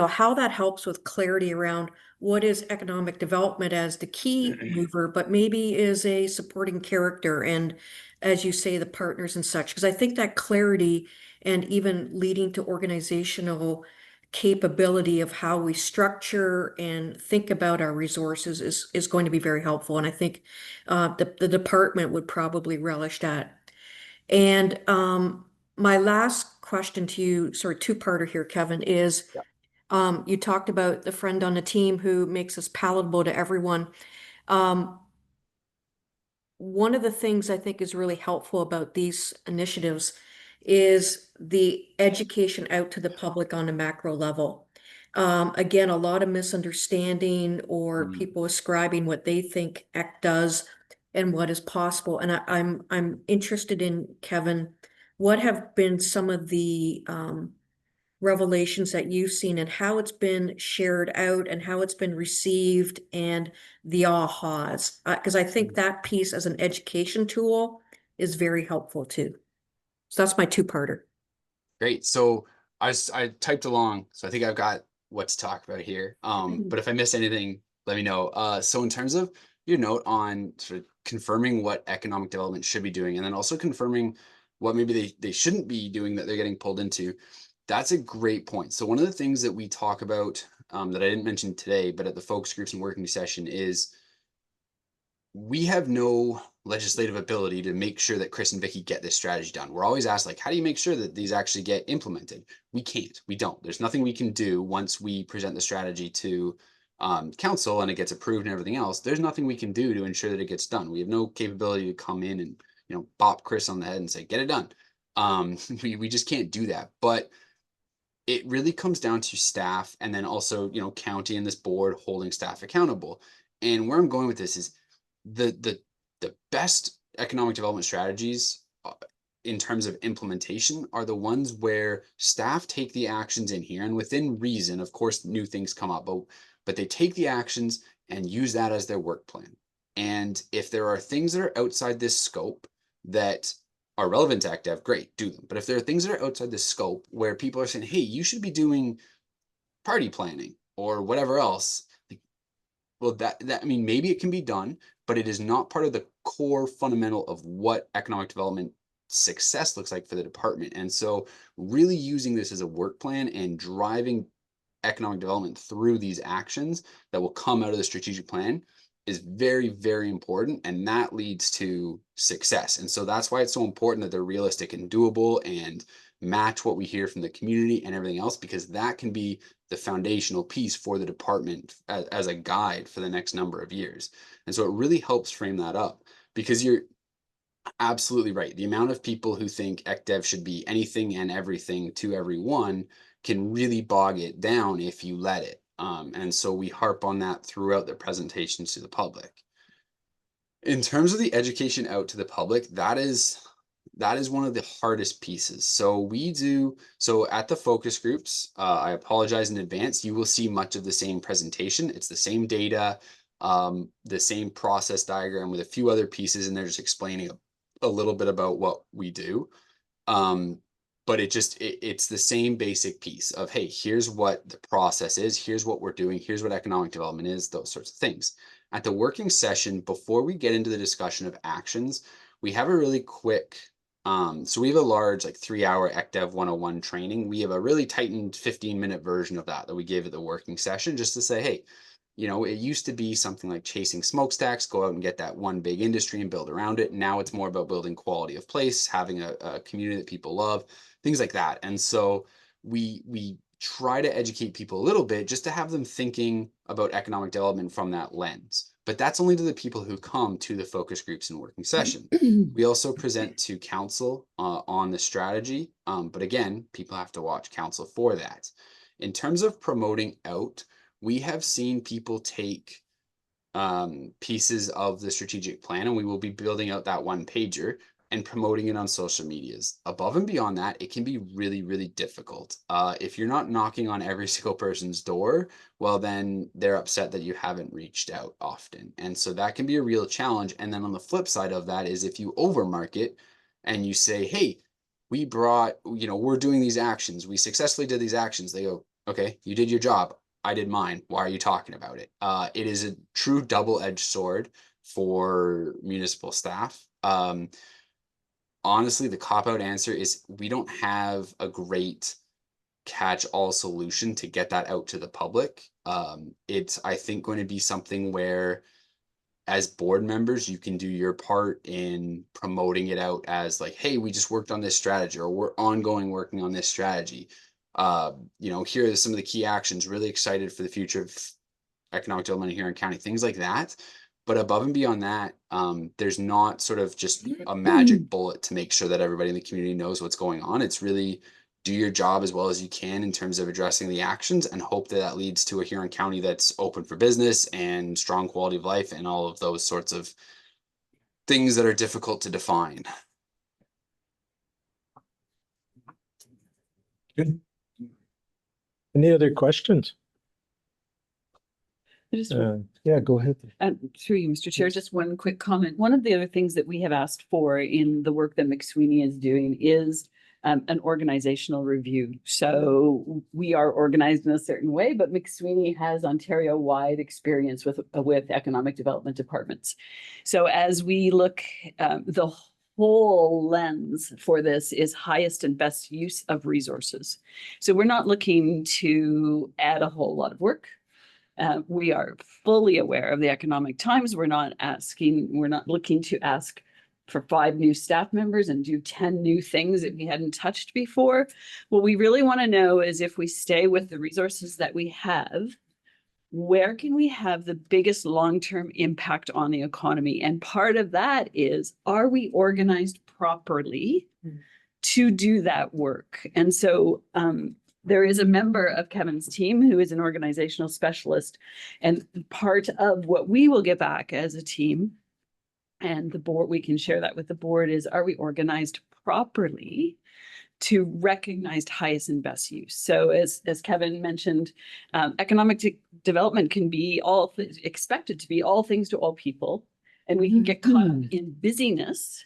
how that helps with clarity around what is economic development as the key mover, but maybe is a supporting character. And as you say, the partners and such, because I think that clarity and even leading to organizational capability of how we structure and think about our resources is going to be very helpful. And I think the department would probably relish that. And my last question to you, sort of two-parter here, Kevin, is you talked about the friend on the team who makes us palatable to everyone. One of the things I think is really helpful about these initiatives is the education out to the public on a macro level. Again, a lot of misunderstanding or people ascribing what they think EC does and what is possible. And I'm interested in, Kevin, what have been some of the revelations that you've seen and how it's been shared out and how it's been received and the ahas, because I think that piece as an education tool is very helpful too. So that's my two-parter. Great. So I typed along, so I think I've got what to talk about here. But if I missed anything, let me know. So in terms of your note on sort of confirming what economic development should be doing, and then also confirming what maybe they shouldn't be doing that they're getting pulled into, that's a great point. So one of the things that we talk about that I didn't mention today, but at the focus groups and working session is we have no legislative ability to make sure that Chris and Vicky get this strategy done. We're always asked, like, how do you make sure that these actually get implemented? We can't. We don't. There's nothing we can do once we present the strategy to council and it gets approved and everything else. There's nothing we can do to ensure that it gets done. We have no capability to come in and bop Chris on the head and say, get it done. We just can't do that. But it really comes down to staff, and then also county and this board holding staff accountable. And where I'm going with this is the best economic development strategies in terms of implementation are the ones where staff take the actions in here, and within reason, of course, new things come up, but they take the actions and use that as their work plan. And if there are things that are outside this scope that are relevant to ActDev, great, do them. But if there are things that are outside this scope where people are saying, hey, you should be doing party planning or whatever else, well, that I mean, maybe it can be done, but it is not part of the core fundamental of what economic development success looks like for the department. And so really using this as a work plan and driving economic development through these actions that will come out of the strategic plan is very, very important. And that leads to success. And so that's why it's so important that they're realistic and doable and match what we hear from the community and everything else, because that can be the foundational piece for the department as a guide for the next number of years. And so it really helps frame that up, because you're absolutely right. The amount of people who think ECDev should be anything and everything to everyone can really bog it down if you let it. And so we harp on that throughout the presentations to the public. In terms of the education out to the public, that is one of the hardest pieces. So at the focus groups, I apologize in advance, you will see much of the same presentation. It's the same data, the same process diagram with a few other pieces, and they're just explaining a little bit about what we do. But it's the same basic piece of, hey, here's what the process is, here's what we're doing, here's what economic development is, those sorts of things. At the working session, before we get into the discussion of actions, we have a really quick, so we have a large like 3-hour ECDev 101 training. We have a really tightened 15-minute version of that we gave at the working session, just to say, hey, you know, it used to be something like chasing smokestacks, go out and get that one big industry and build around it. Now it's more about building quality of place, having a community that people love, things like that. And so we try to educate people a little bit just to have them thinking about economic development from that lens. But that's only to the people who come to the focus groups and working session. We also present to council on the strategy. But again, people have to watch council for that. In terms of promoting out, we have seen people take pieces of the strategic plan, and we will be building out that one pager and promoting it on social medias. Above and beyond that, it can be really, really difficult. If you're not knocking on every single person's door, well, then they're upset that you haven't reached out often. And so that can be a real challenge. And then on the flip side of that is if you overmarket and you say, hey, we're doing these actions, we successfully did these actions. They go, okay, you did your job, I did mine. Why are you talking about it? It is a true double-edged sword for municipal staff. Honestly, the cop-out answer is we don't have a great catch-all solution to get that out to the public. It's, I think, going to be something where as board members, you can do your part in promoting it out as like, hey, we just worked on this strategy, or we're ongoing working on this strategy. Here are some of the key actions, really excited for the future of economic development in Huron County, things like that. But above and beyond that, there's not sort of just a magic bullet to make sure that everybody in the community knows what's going on. It's really do your job as well as you can in terms of addressing the actions, and hope that that leads to a Huron County that's open for business and strong quality of life and all of those sorts of things that are difficult to define. Good. Any other questions? Yeah, go ahead. Through you, Mr. Chair, just one quick comment. One of the other things that we have asked for in the work that McSweeney is doing is an organizational review. So we are organized in a certain way, but McSweeney has Ontario-wide experience with economic development departments. So as we look, the whole lens for this is highest and best use of resources. So we're not looking to add a whole lot of work. We are fully aware of the economic times. We're not looking to ask for 5 new staff members and do 10 new things that we hadn't touched before. What we really want to know is if we stay with the resources that we have, where can we have the biggest long-term impact on the economy? And part of that is, are we organized properly to do that work? And so there is a member of Kevin's team who is an organizational specialist. And part of what we will get back as a team and the board, we can share that with the board, is are we organized properly to recognize highest and best use? So as Kevin mentioned, economic development can be expected to be all things to all people. And we can get caught up in busyness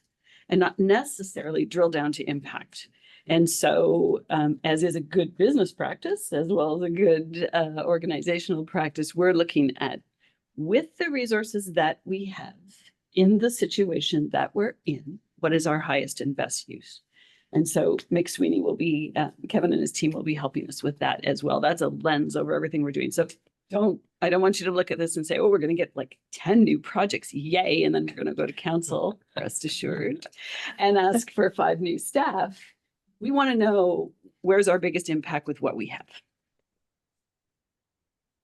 and not necessarily drill down to impact. And so as is a good business practice, as well as a good organizational practice, we're looking at, with the resources that we have in the situation that we're in, what is our highest and best use? And so McSweeney will be, Kevin and his team will be helping us with that as well. That's a lens over everything we're doing. So I don't want you to look at this and say, oh, we're going to get like 10 new projects, yay, and then we're going to go to council, rest assured, and ask for 5 new staff. We want to know, where's our biggest impact with what we have?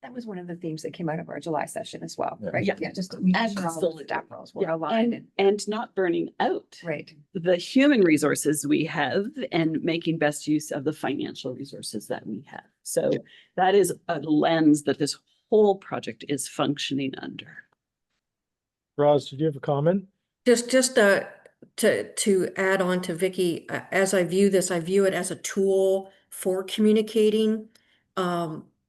That was one of the themes that came out of our July session as well, Yeah. right? Yeah. Just Absolutely. staff roles were aligned. And not burning out Right. the human resources we have and making best use of the financial resources that we have. So that is a lens that this whole project is functioning under. Roz, did you have a comment? To add on to Vicky, as I view this, I view it as a tool for communicating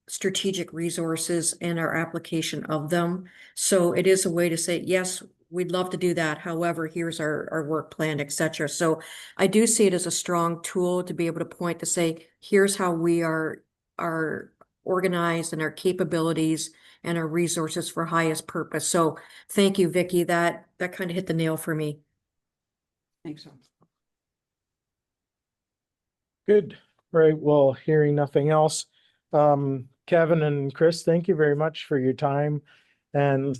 strategic resources and our application of them. So it is a way to say, yes, we'd love to do that. However, here's our work plan, et cetera. So I do see it as a strong tool to be able to point to say, here's how we are organized and our capabilities and our resources for highest purpose. So thank you, Vicky. That kind of hit the nail for me. Thanks, Rob. Good. Right. Well, hearing nothing else, Kevin and Chris, thank you very much for your time. And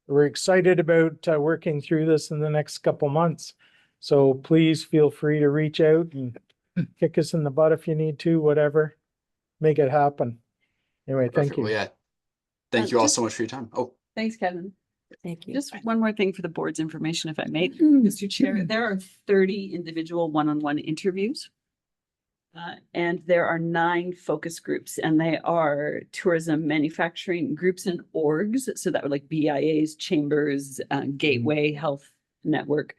we're excited about working through this in the next couple months. So please feel free to reach out and kick us in the butt if you need to, whatever. Make it happen. Anyway, thank Perfect. you. Well, yeah. Thank you all Just- so much for your time. Oh, Thanks, Kevin. Thank you. Just one more thing for the board's information, if I may, Mr. Chair, there are 30 individual one-on-one interviews. And there are 9 focus groups, and they are tourism, manufacturing groups and orgs. So that would like BIAs, chambers, Gateway, Health Network,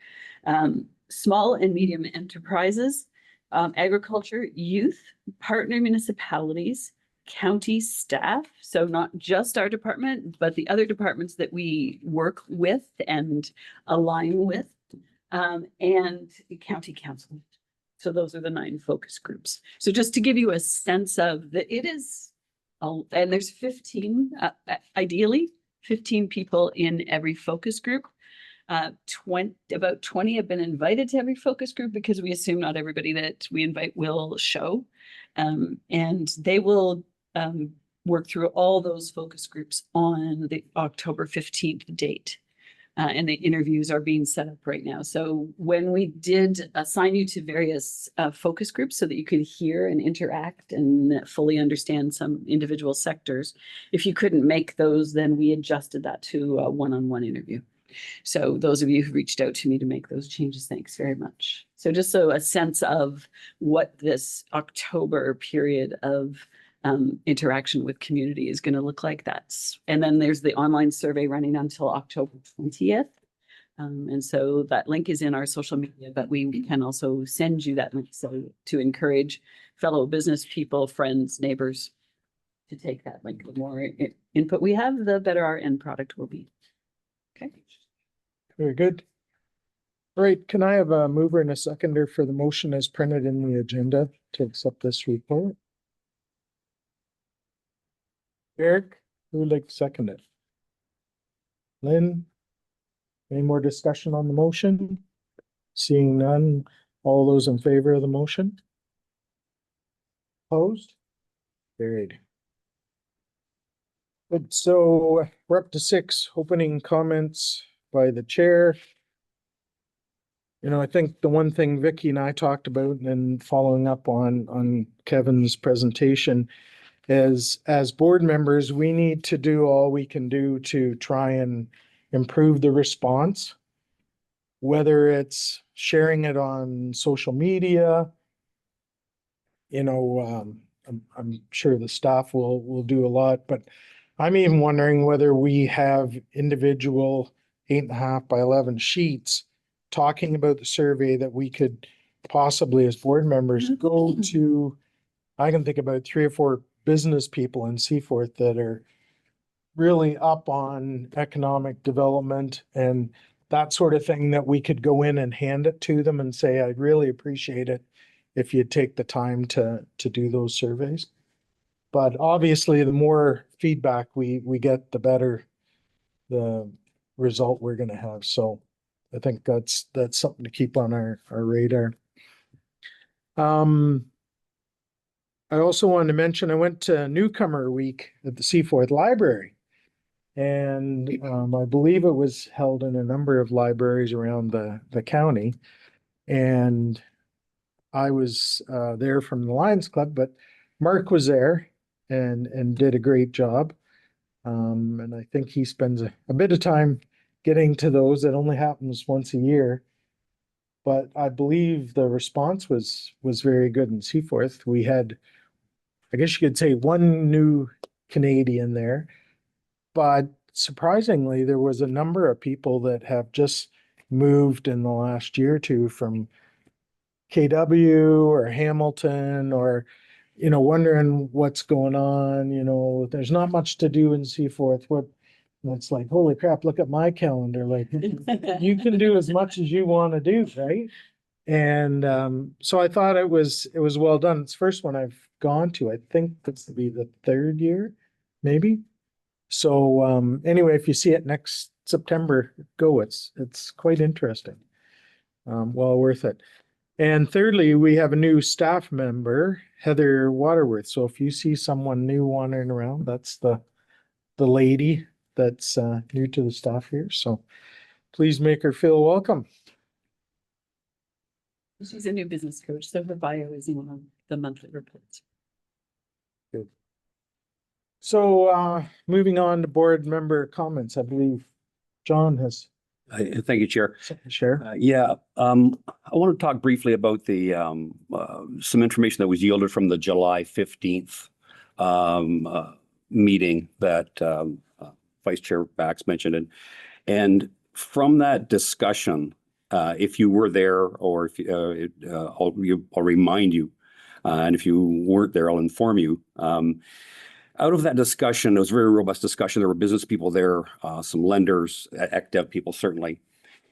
small and medium enterprises, agriculture, youth, partner municipalities, county staff. So not just our department, but the other departments that we work with and align with, and county council. So those are the 9 focus groups. So just to give you a sense of that, it is, and there's 15, ideally 15 people in every focus group. About 20 have been invited to every focus group because we assume not everybody that we invite will show. And they will work through all those focus groups on the October 15th date. And the interviews are being set up right now. So when we did assign you to various focus groups so that you could hear and interact and fully understand some individual sectors, if you couldn't make those, then we adjusted that to a one-on-one interview. So those of you who reached out to me to make those changes, thanks very much. So just so a sense of what this October period of interaction with community is going to look like. And then there's the online survey running until October 20th. And so that link is in our social media, but we can also send you that link so to encourage fellow business people, friends, neighbors to take that link. The more input we have, the better our end product will be. Okay. Very good. All right, can I have a mover and a seconder for the motion as printed in the agenda to accept this report? Eric, who would like to second it? Lynn? Any more discussion on the motion? Seeing none, all those in favor of the motion? Opposed? Carried. Good, so we're up to 6 opening comments by the chair. You know, I think the one thing Vicky and I talked about and following up on Kevin's presentation is, as board members, we need to do all we can do to try and improve the response, whether it's sharing it on social media. You know, I'm sure the staff will do a lot, but I'm even wondering whether we have individual 8.5 by 11 sheets talking about the survey that we could possibly, as board members, go to. I can think about 3 or 4 business people in Seaforth that are really up on economic development and that sort of thing, that we could go in and hand it to them and say, I'd really appreciate it if you'd take the time to do those surveys. But obviously, the more feedback we get, the better the result we're going to have. So I think that's something to keep on our radar. I also wanted to mention, I went to Newcomer Week at the Seaforth Library, and I believe it was held in a number of libraries around the county. And I was there from the Lions Club, but Mark was there and did a great job. And I think he spends a bit of time getting to those. It only happens once a year. But I believe the response was very good in Seaforth. We had, I guess you could say, 1 new Canadian there, but surprisingly, there was a number of people that have just moved in the last year or two from KW or Hamilton or, wondering what's going on, there's not much to do and so forth. And it's like, holy crap, look at my calendar. Like, you can do as much as you want to do, right? And so I thought it was well done. It's the first one I've gone to. I think this will be the third year, maybe. So anyway, if you see it next September, go. It's quite interesting. Well worth it. And thirdly, we have a new staff member, Heather Waterworth. So if you see someone new wandering around, that's the lady that's new to the staff here. So please make her feel welcome. She's a new business coach, so her bio is in one of the monthly reports. Good. So moving on to board member comments, I believe John has Thank you, Chair. something to share. I want to talk briefly about the some information that was yielded from the July 15th meeting that Vice Chair Bax mentioned. And from that discussion, if you were there, or if I'll remind you, and if you weren't there, I'll inform you. Out of that discussion, it was a very robust discussion. There were business people there, some lenders, ECDEV people certainly.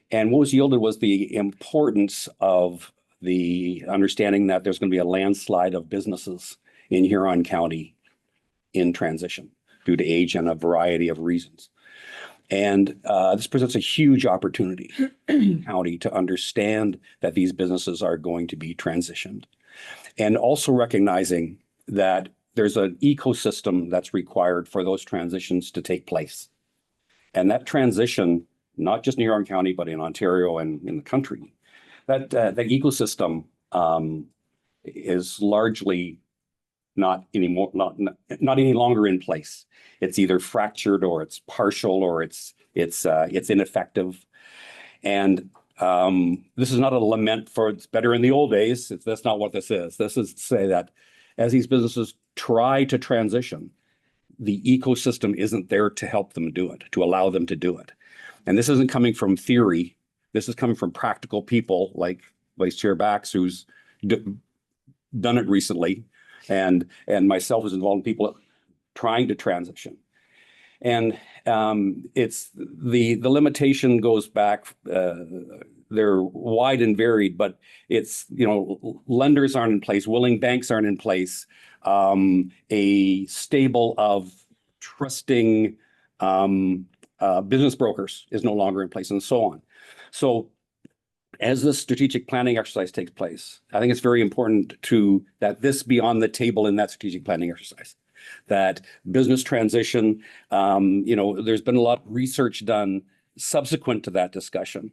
And what was yielded was the importance of the understanding that there's going to be a landslide of businesses in Huron County in transition due to age and a variety of reasons. And this presents a huge opportunity in the county to understand that these businesses are going to be transitioned. And also recognizing that there's an ecosystem that's required for those transitions to take place. And that transition, not just in Huron County, but in Ontario and in the country, that ecosystem is largely not anymore, not any longer in place. It's either fractured or it's partial or it's ineffective. And this is not a lament for it's better in the old days. That's not what this is. This is to say that as these businesses try to transition, the ecosystem isn't there to help them do it, to allow them to do it. And this isn't coming from theory. This is coming from practical people like Vice Chair Bax, who's done it recently, and myself is involved in people trying to transition. And it's the limitation goes back, they're wide and varied, but it's, lenders aren't in place, willing banks aren't in place, a stable of trusting business brokers is no longer in place, and so on. So as this strategic planning exercise takes place, I think it's very important that this be on the table in that strategic planning exercise. That business transition, there's been a lot of research done subsequent to that discussion.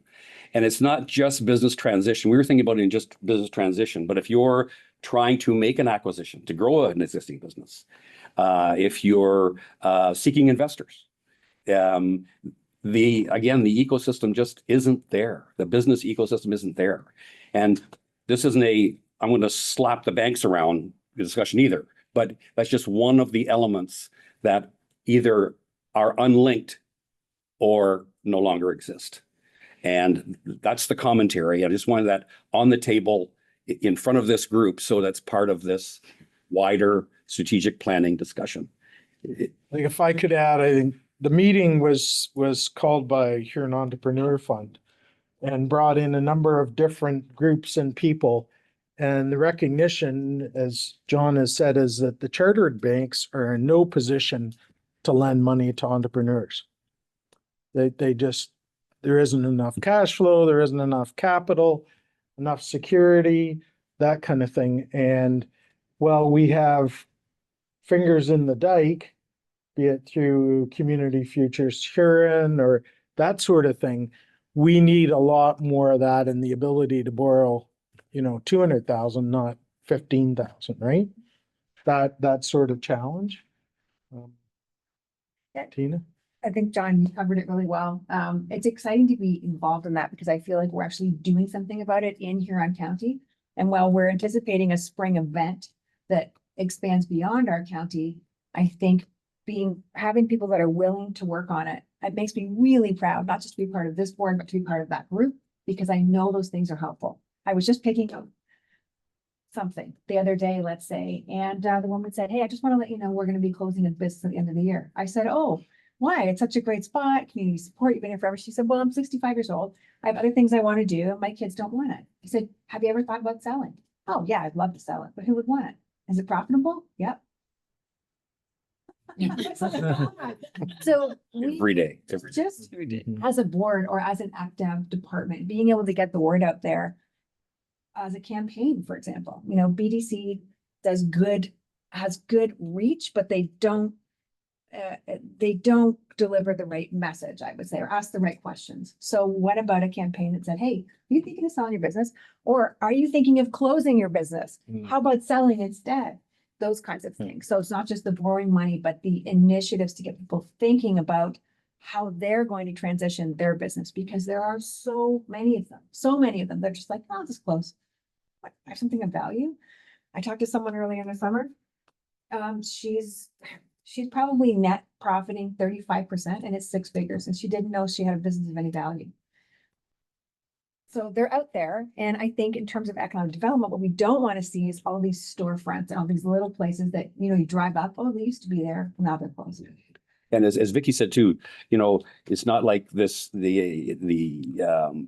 And it's not just business transition. We were thinking about it in just business transition, but if you're trying to make an acquisition to grow an existing business, if you're seeking investors, the ecosystem just isn't there. The business ecosystem isn't there. And this isn't I'm going to slap the banks around the discussion either, but that's just one of the elements that either are unlinked or no longer exist. And that's the commentary. I just wanted that on the table in front of this group, so that's part of this wider strategic planning discussion. Like, if I could add, I think the meeting was called by Huron Entrepreneur Fund and brought in a number of different groups and people. And the recognition, as John has said, is that the chartered banks are in no position to lend money to entrepreneurs. There isn't enough cash flow, there isn't enough capital, enough security, that kind of thing. And while we have fingers in the dike, be it through Community Futures Huron or that sort of thing, we need a lot more of that and the ability to borrow, 200,000, not 15,000, right? That sort of challenge. Tina? I think John covered it really well. It's exciting to be involved in that because I feel like we're actually doing something about it in Huron County. And while we're anticipating a spring event that expands beyond our county, I think having people that are willing to work on it, it makes me really proud, not just to be part of this board, but to be part of that group, because I know those things are helpful. I was just picking up something the other day, let's say, and the woman said, "Hey, I just want to let you know we're going to be closing the business at the end of the year." I said, "Oh, why? It's such a great spot, community support, you've been here forever." She said, "Well, I'm 65 years old. I have other things I want to do, and my kids don't want it." I said, "Have you ever thought about selling?" "Oh, yeah, I'd love to sell it, but who would want it? Is it profitable?" "Yep." So Every day. just Mhm. as a board or as an active department, being able to get the word out there as a campaign, for example, BDC has good reach, but they don't deliver the right message, I would say, or ask the right questions. So what about a campaign that said, "Hey, are you thinking of selling your business? Or are you thinking of closing your business? How about selling instead?" Those kinds of things. So it's not just the borrowing money, but the initiatives to get people thinking about how they're going to transition their business, because there are so many of them. They're just like, "Oh, I'll just close. I have something of value." I talked to someone earlier in the summer. She's probably net profiting 35%, and it's 6 figures, and she didn't know she had a business of any value. So they're out there, and I think in terms of economic development, what we don't want to see is all these storefronts and all these little places that, you drive up, "Oh, they used to be there, now they're closed." And as Vicky said too, it's not like the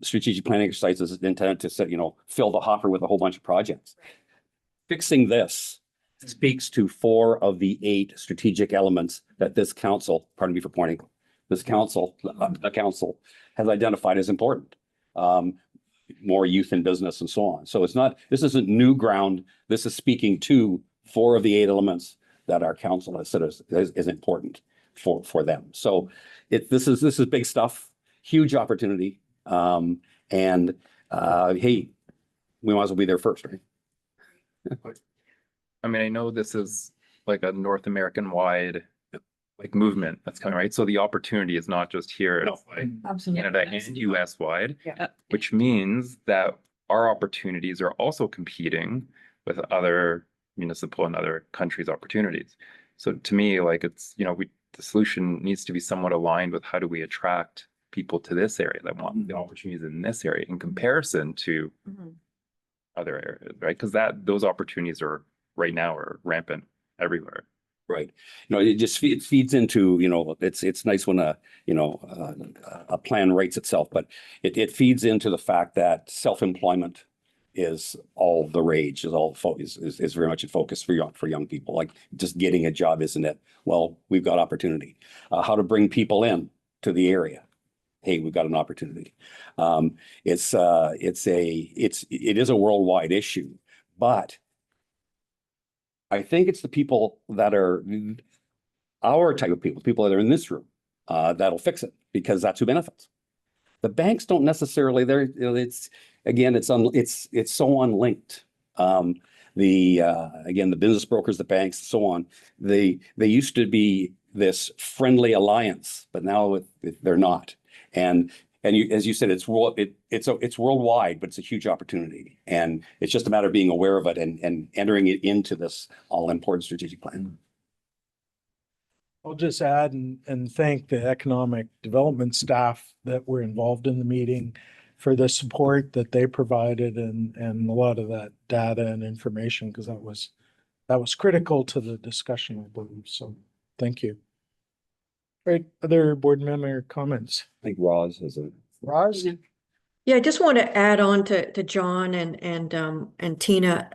strategic planning exercise is intended to set, fill the hopper with a whole bunch of projects. Fixing this speaks to 4 of the 8 strategic elements that this council, pardon me for pointing, the council has identified as important. More youth in business and so on. So this isn't new ground. This is speaking to 4 of the 8 elements that our council has said is important for them. So this is big stuff, huge opportunity. Hey, we might as well be there first, right? I mean, I know this is like a North American wide movement that's coming, right? So the opportunity is not just here, it's like Absolutely. Canada and US wide, Yeah. which means that our opportunities are also competing with other municipal and other countries' opportunities. So to me, it's, the solution needs to be somewhat aligned with how do we attract people to this area that want the opportunities in this area in comparison to other areas, right? Because those opportunities right now are rampant everywhere. Right. It feeds into, it's nice when a plan writes itself, but it feeds into the fact that self-employment is all the rage, is all focus, is very much in focus for young people. Like just getting a job, isn't it? Well, we've got opportunity. How to bring people in to the area. Hey, we've got an opportunity. It is a worldwide issue, but I think it's the people that are our type of people that are in this room, that'll fix it, because that's who benefits. The banks don't necessarily. It's so unlinked. The business brokers, the banks, and so on. They used to be this friendly alliance, but now they're not. And as you said, it's worldwide, but it's a huge opportunity, and it's just a matter of being aware of it and entering it into this all important strategic plan. I'll just add and thank the economic development staff that were involved in the meeting for the support that they provided and a lot of that data and information, because that was critical to the discussion, I believe. So thank you. Right, other board member comments? I think Roz has a. Roz? Yeah, I just want to add on to John and Tina.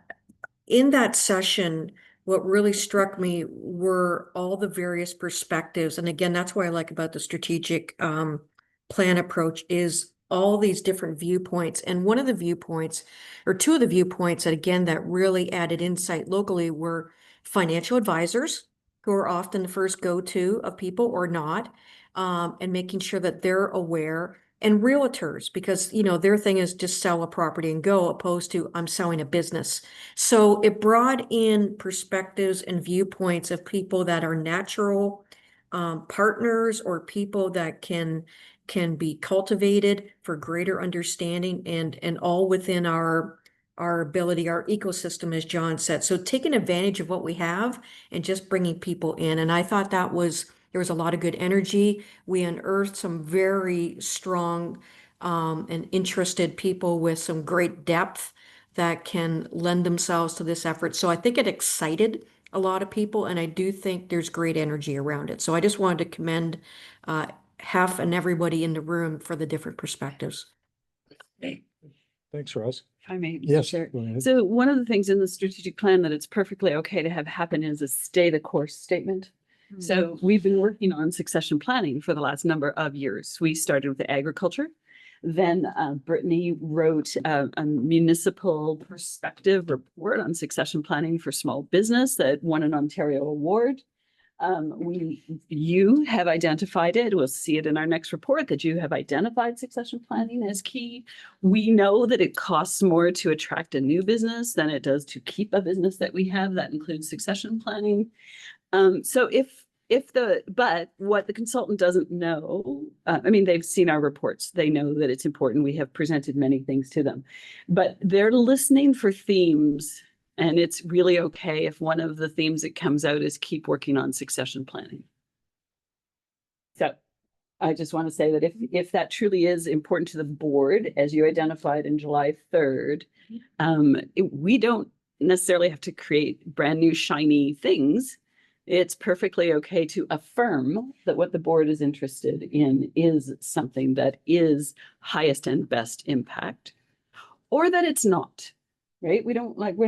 In that session, what really struck me were all the various perspectives. And again, that's what I like about the strategic plan approach is all these different viewpoints. And one of the viewpoints, or 2 of the viewpoints that again, that really added insight locally were financial advisors, who are often the first go-to of people or not, and making sure that they're aware, and realtors, because, their thing is just sell a property and go, opposed to I'm selling a business. So it brought in perspectives and viewpoints of people that are natural partners, or people that can be cultivated for greater understanding, and all within our our ability, our ecosystem, as John said. So taking advantage of what we have and just bringing people in. And I thought there was a lot of good energy. We unearthed some very strong and interested people with some great depth that can lend themselves to this effort. So I think it excited a lot of people, and I do think there's great energy around it. So I just wanted to commend Hef and everybody in the room for the different perspectives. Thanks, Ross. If I may, Mr. Yes, Chair. go ahead. So one of the things in the strategic plan that it's perfectly okay to have happen is a stay the course statement. So we've been working on succession planning for the last number of years. We started with agriculture. Then Brittany wrote a municipal perspective report on succession planning for small business that won an Ontario award. You have identified it. We'll see it in our next report that you have identified succession planning as key. We know that it costs more to attract a new business than it does to keep a business that we have. That includes succession planning. But what the consultant doesn't know, they've seen our reports. They know that it's important. We have presented many things to them, but they're listening for themes. And it's really okay if one of the themes that comes out is keep working on succession planning. So I just want to say that if that truly is important to the board, as you identified in July 3rd, we don't necessarily have to create brand new shiny things. It's perfectly okay to affirm that what the board is interested in is something that is highest and best impact, or that it's not, right? We're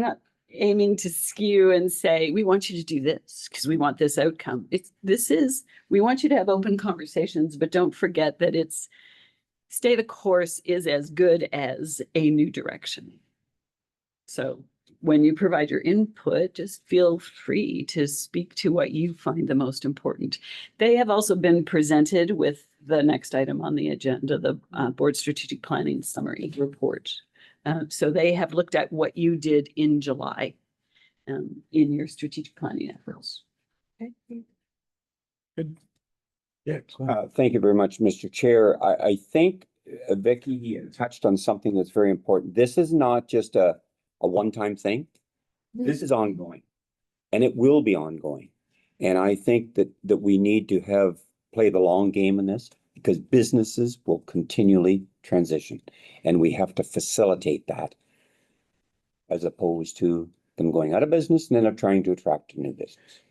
not aiming to skew and say, we want you to do this because we want this outcome. We want you to have open conversations, but don't forget that stay the course is as good as a new direction. So when you provide your input, just feel free to speak to what you find the most important. They have also been presented with the next item on the agenda, the board strategic planning summary report. So they have looked at what you did in July in your strategic planning efforts. Okay. Good. Yeah. Thank you very much, Mr. Chair. I think Vicky touched on something that's very important. This is not just a one-time thing. This is ongoing, and it will be ongoing. And I think that we need to play the long game in this, because businesses will continually transition, and we have to facilitate that, as opposed to them going out of business and then of trying to attract a new business.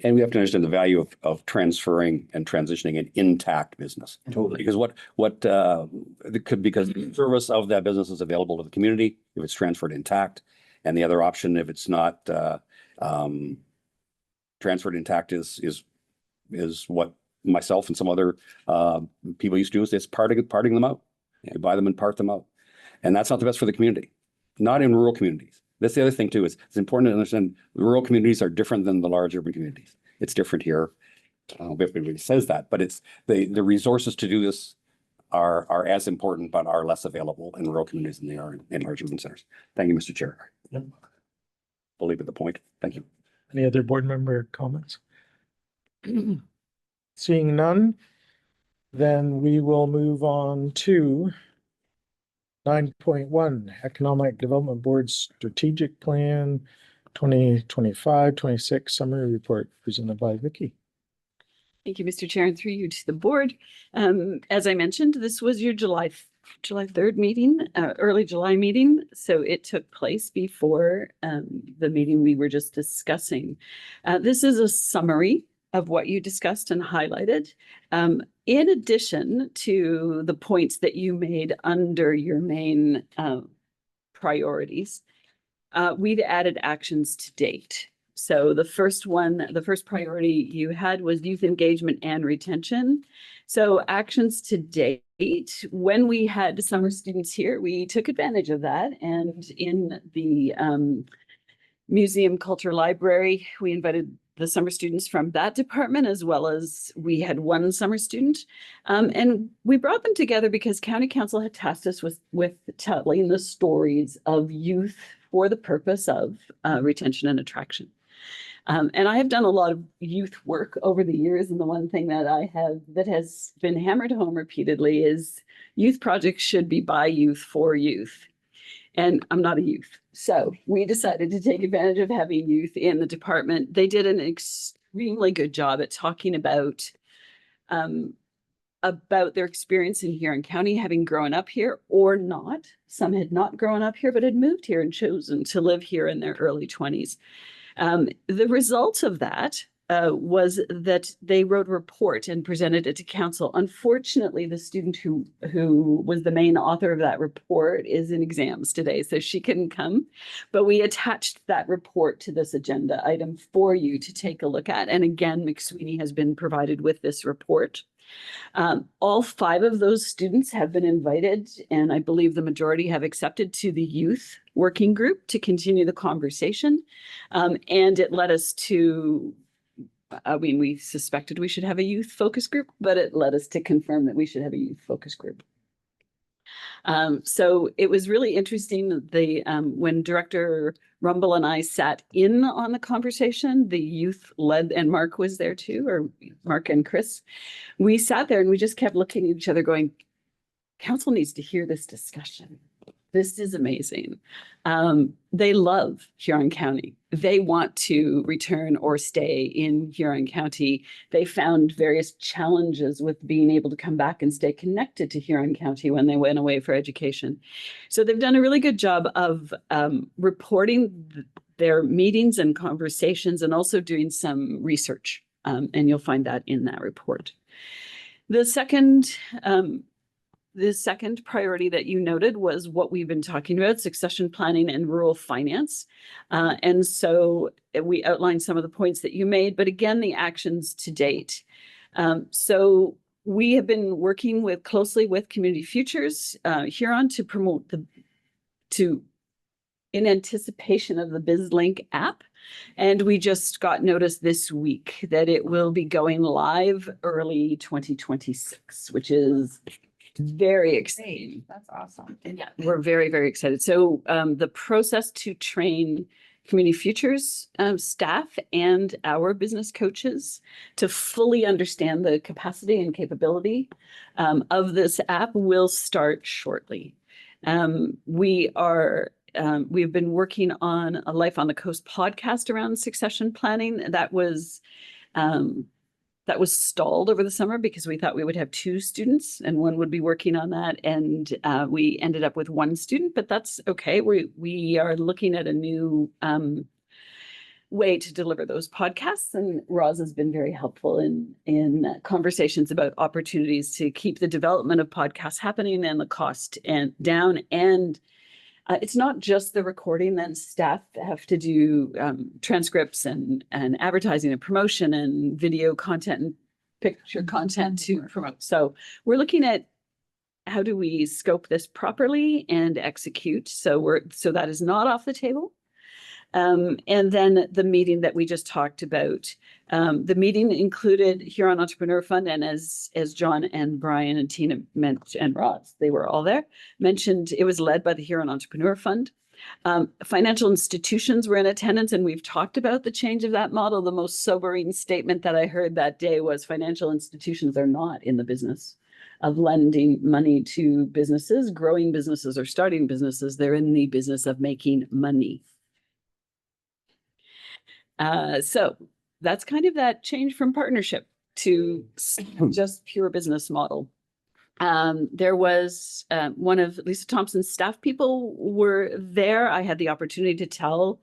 And we have to understand the value of transferring and transitioning an intact business. Totally. Because because the service of that business is available to the community if it's transferred intact, and the other option, if it's not transferred intact, is what myself and some other people used to do, is it's parting them out. You buy them and part them out. And that's not the best for the community, not in rural communities. That's the other thing too, is it's important to understand rural communities are different than the large urban communities. It's different here. Everybody says that, but it's the resources to do this are as important, but are less available in rural communities than they are in large urban centers. Thank you, Mr. Chair. Yep. Believe at the point. Thank you. Any other board member comments? Seeing none, then we will move on to 9.1 Economic Development Board Strategic Plan 2025-26 Summary Report presented by Vicky. Thank you, Mr. Chair, and through you to the board. As I mentioned, this was your July 3rd meeting, early July meeting. So it took place before the meeting we were just discussing. This is a summary of what you discussed and highlighted. In addition to the points that you made under your main priorities, we've added actions to date. So the first priority you had was youth engagement and retention. So actions to date, when we had summer students here, we took advantage of that. And in the Museum Culture Library, we invited the summer students from that department, as well as we had one summer student. And we brought them together because County Council had tasked us with telling the stories of youth for the purpose of retention and attraction. And I have done a lot of youth work over the years, and the one thing that has been hammered home repeatedly is youth projects should be by youth for youth. And I'm not a youth. So we decided to take advantage of having youth in the department. They did an extremely good job at talking about their experience in Huron County, having grown up here or not. Some had not grown up here, but had moved here and chosen to live here in their early 20s. The result of that was that they wrote a report and presented it to council. Unfortunately, the student who was the main author of that report is in exams today, so she couldn't come. But we attached that report to this agenda item for you to take a look at. And again, McSweeney has been provided with this report. All 5 of those students have been invited, and I believe the majority have accepted, to the youth working group to continue the conversation. And it led us to, we suspected we should have a youth focus group, but it led us to confirm that we should have a youth focus group. So it was really interesting. When Director Rumble and I sat in on the conversation, the youth led, and Mark was there too, or Mark and Chris. We sat there and we just kept looking at each other going, council needs to hear this discussion. This is amazing. They love Huron County. They want to return or stay in Huron County. They found various challenges with being able to come back and stay connected to Huron County when they went away for education. So they've done a really good job of reporting their meetings and conversations, and also doing some research. And you'll find that in that report. The second priority that you noted was what we've been talking about: succession planning and rural finance. And so we outlined some of the points that you made, but again, the actions to date. So we have been working closely with Community Futures Huron to promote in anticipation of the BizLink app. And we just got notice this week that it will be going live early 2026, which is very exciting. That's awesome. And yeah, we're very, very excited. So the process to train Community Futures staff and our business coaches to fully understand the capacity and capability of this app will start shortly. We've been working on a Life on the Coast podcast around succession planning. That was stalled over the summer because we thought we would have 2 students and one would be working on that. And we ended up with 1 student, but that's okay. We are looking at a new way to deliver those podcasts. And Roz has been very helpful in conversations about opportunities to keep the development of podcasts happening and the cost down. And it's not just the recording, then staff have to do transcripts and advertising and promotion and video content and picture content to promote. So we're looking at how do we scope this properly and execute. So that is not off the table. And then the meeting that we just talked about, the meeting included Huron Entrepreneur Fund, and as John and Brian and Tina mentioned, and Roz, they were all there, mentioned it was led by the Huron Entrepreneur Fund. Financial institutions were in attendance, and we've talked about the change of that model. The most sobering statement that I heard that day was financial institutions are not in the business of lending money to businesses, growing businesses, or starting businesses. They're in the business of making money. So that's kind of that change from partnership to just pure business model. There was one of Lisa Thompson's staff people were there. I had the opportunity to tell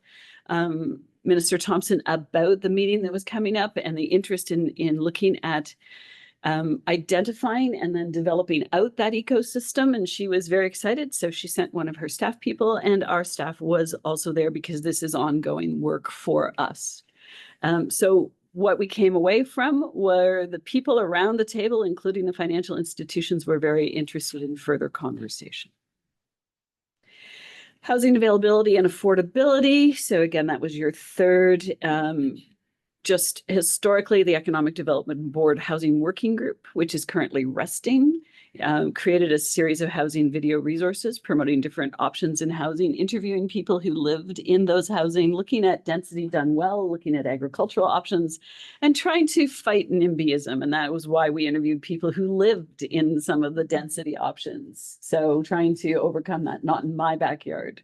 Minister Thompson about the meeting that was coming up and the interest in looking at identifying and then developing out that ecosystem. And she was very excited. So she sent one of her staff people, and our staff was also there because this is ongoing work for us. So what we came away from were the people around the table, including the financial institutions, were very interested in further conversation. Housing availability and affordability. So again, that was your third. Just historically, the Economic Development Board Housing Working Group, which is currently resting, created a series of housing video resources promoting different options in housing, interviewing people who lived in those housing, looking at density done well, looking at agricultural options, and trying to fight NIMBYism. And that was why we interviewed people who lived in some of the density options. So trying to overcome that, not in my backyard.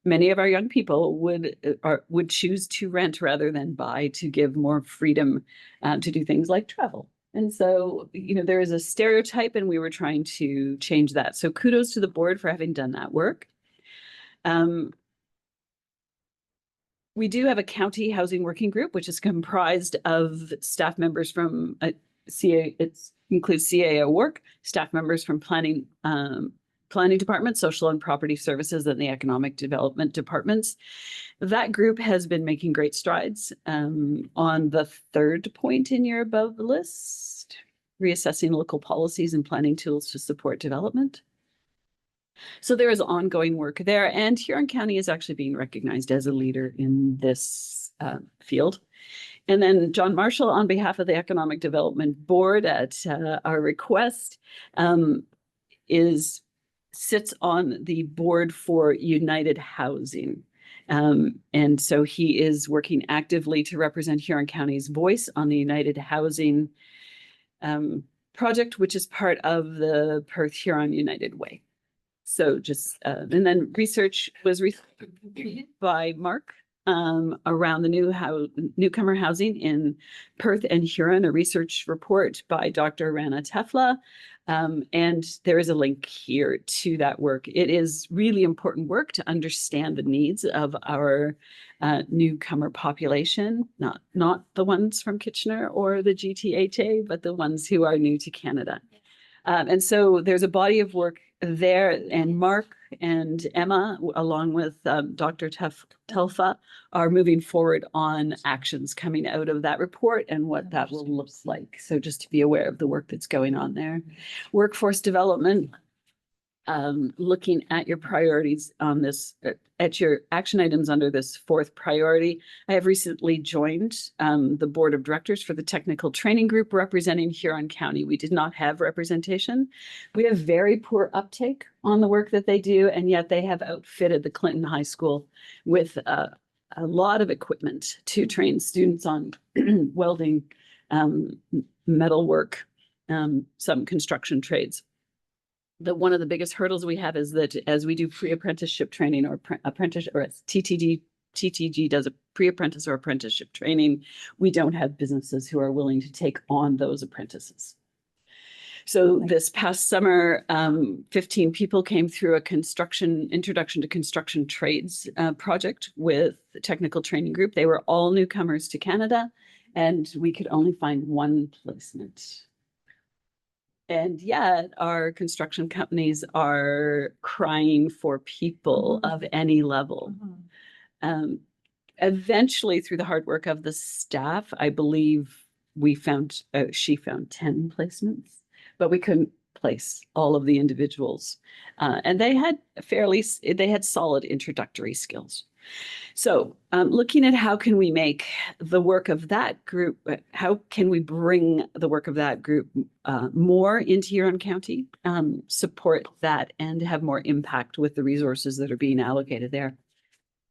Many of our young people would choose to rent rather than buy, to give more freedom to do things like travel. And so, there is a stereotype, and we were trying to change that. So kudos to the board for having done that work. We do have a county housing working group, which is comprised of staff members from it includes CAO work, staff members from planning department, social and property services, and the economic development departments. That group has been making great strides. On the third point in your above list, reassessing local policies and planning tools to support development. So there is ongoing work there, and Huron County is actually being recognized as a leader in this field. And then John Marshall, on behalf of the Economic Development Board at our request, sits on the board for United Housing. And so he is working actively to represent Huron County's voice on the United Housing project, which is part of the Perth Huron United Way. So just, and then research was completed by Mark around the newcomer housing in Perth and Huron, a research report by Dr. Rana Tefla. And there is a link here to that work. It is really important work to understand the needs of our newcomer population, not the ones from Kitchener or the GTHA, but the ones who are new to Canada. And so there's a body of work there, and Mark and Emma, along with Dr. Telfa, are moving forward on actions coming out of that report and what that will look like. So just to be aware of the work that's going on there. Workforce development, looking at your priorities on this, at your action items under this fourth priority. I have recently joined the board of directors for the technical training group representing Huron County. We did not have representation. We have very poor uptake on the work that they do, and yet they have outfitted the Clinton High School with a lot of equipment to train students on welding, metalwork, some construction trades. One of the biggest hurdles we have is that as we do pre-apprenticeship training or apprentice, or as TTG does a pre-apprentice or apprenticeship training, we don't have businesses who are willing to take on those apprentices. So this past summer, 15 people came through a introduction to construction trades project with the technical training group. They were all newcomers to Canada, and we could only find one placement. And yet our construction companies are crying for people of any level. Eventually, through the hard work of the staff, I believe she found 10 placements, but we couldn't place all of the individuals. And they had solid introductory skills. So looking at how can we make the work of that group, how can we bring the work of that group more into Huron County, support that, and have more impact with the resources that are being allocated there.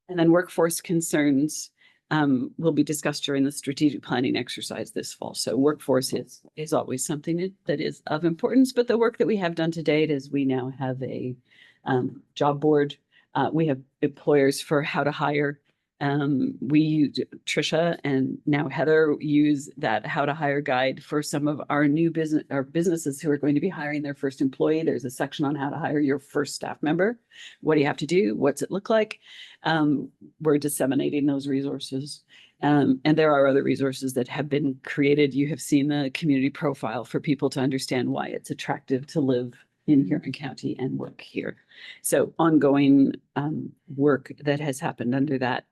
And then workforce concerns will be discussed during the strategic planning exercise this fall. So workforce is always something that is of importance, but the work that we have done to date is we now have a job board. We have employers for how to hire. Trisha and now Heather use that how to hire guide for some of our new businesses who are going to be hiring their first employee. There's a section on how to hire your first staff member. What do you have to do? What's it look like? We're disseminating those resources. And there are other resources that have been created. You have seen the community profile for people to understand why it's attractive to live in Huron County and work here. So ongoing work that has happened under that.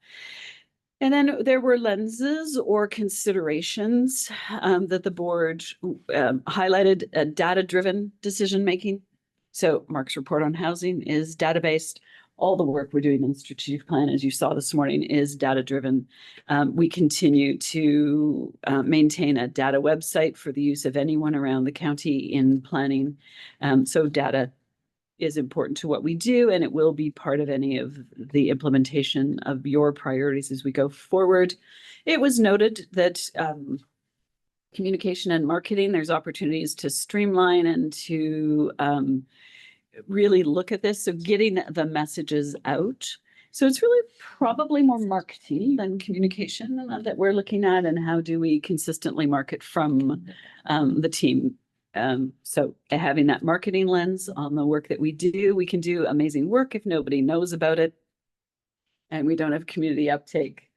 And then there were lenses or considerations that the board highlighted, data-driven decision-making. So Mark's report on housing is data-based. all the work we're doing in the strategic plan, as you saw this morning, is data-driven. We continue to maintain a data website for the use of anyone around the county in planning. So data is important to what we do, and it will be part of any of the implementation of your priorities as we go forward. It was noted that communication and marketing, there's opportunities to streamline and to really look at this. So getting the messages out. So it's really probably more marketing than communication that we're looking at, and how do we consistently market from the team. So having that marketing lens on the work that we do, we can do amazing work if nobody knows about it and we don't have community uptake.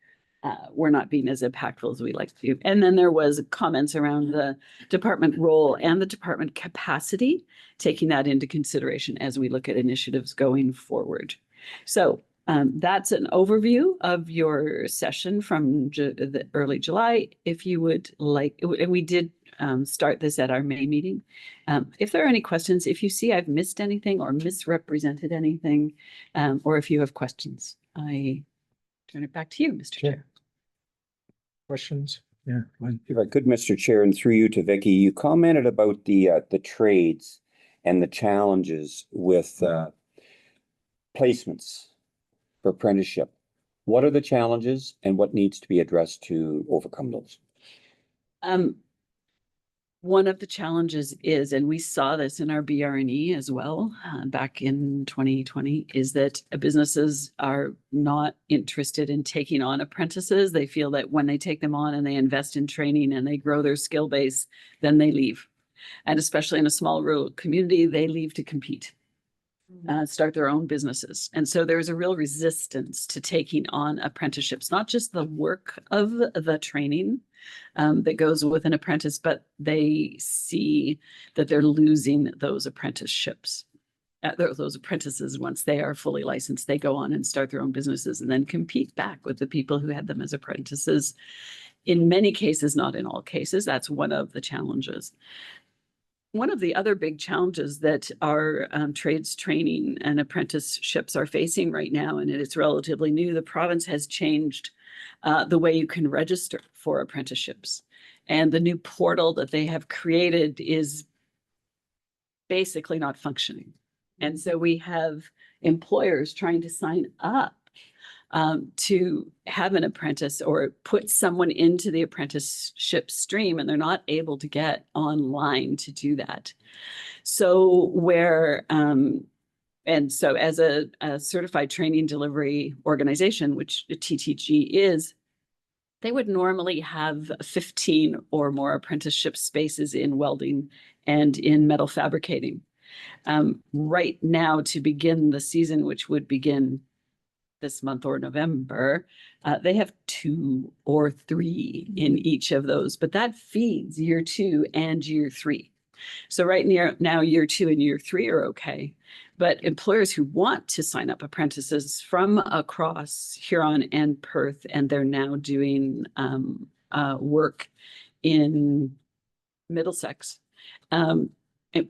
We're not being as impactful as we like to. And then there was comments around the department role and the department capacity, taking that into consideration as we look at initiatives going forward. So that's an overview of your session from the early July. If you would like, and we did start this at our May meeting. If there are any questions, if you see I've missed anything or misrepresented anything, or if you have questions, I turn it back to you, Mr. Chair. Questions? Yeah. If I could, Mr. Chair, and through you to Vicky, you commented about the trades and the challenges with placements for apprenticeship. What are the challenges and what needs to be addressed to overcome those? One of the challenges is, and we saw this in our BRNE as well, back in 2020, is that businesses are not interested in taking on apprentices. They feel that when they take them on and they invest in training and they grow their skill base, then they leave. And especially in a small rural community, they leave to compete, start their own businesses. And so there's a real resistance to taking on apprenticeships, not just the work of the training that goes with an apprentice, but they see that they're losing those apprenticeships. Those apprentices, once they are fully licensed, they go on and start their own businesses and then compete back with the people who had them as apprentices. In many cases, not in all cases, that's one of the challenges. One of the other big challenges that our trades training and apprenticeships are facing right now, and it's relatively new, the province has changed the way you can register for apprenticeships. And the new portal that they have created is basically not functioning. And so we have employers trying to sign up to have an apprentice or put someone into the apprenticeship stream, and they're not able to get online to do that. So and so as a certified training delivery organization, which TTG is, they would normally have 15 or more apprenticeship spaces in welding and in metal fabricating. Right now, to begin the season, which would begin this month or November, they have 2 or 3 in each of those, but that feeds year 2 and year 3. So right now, year 2 and year 3 are okay, but employers who want to sign up apprentices from across Huron and Perth, and they're now doing work in Middlesex,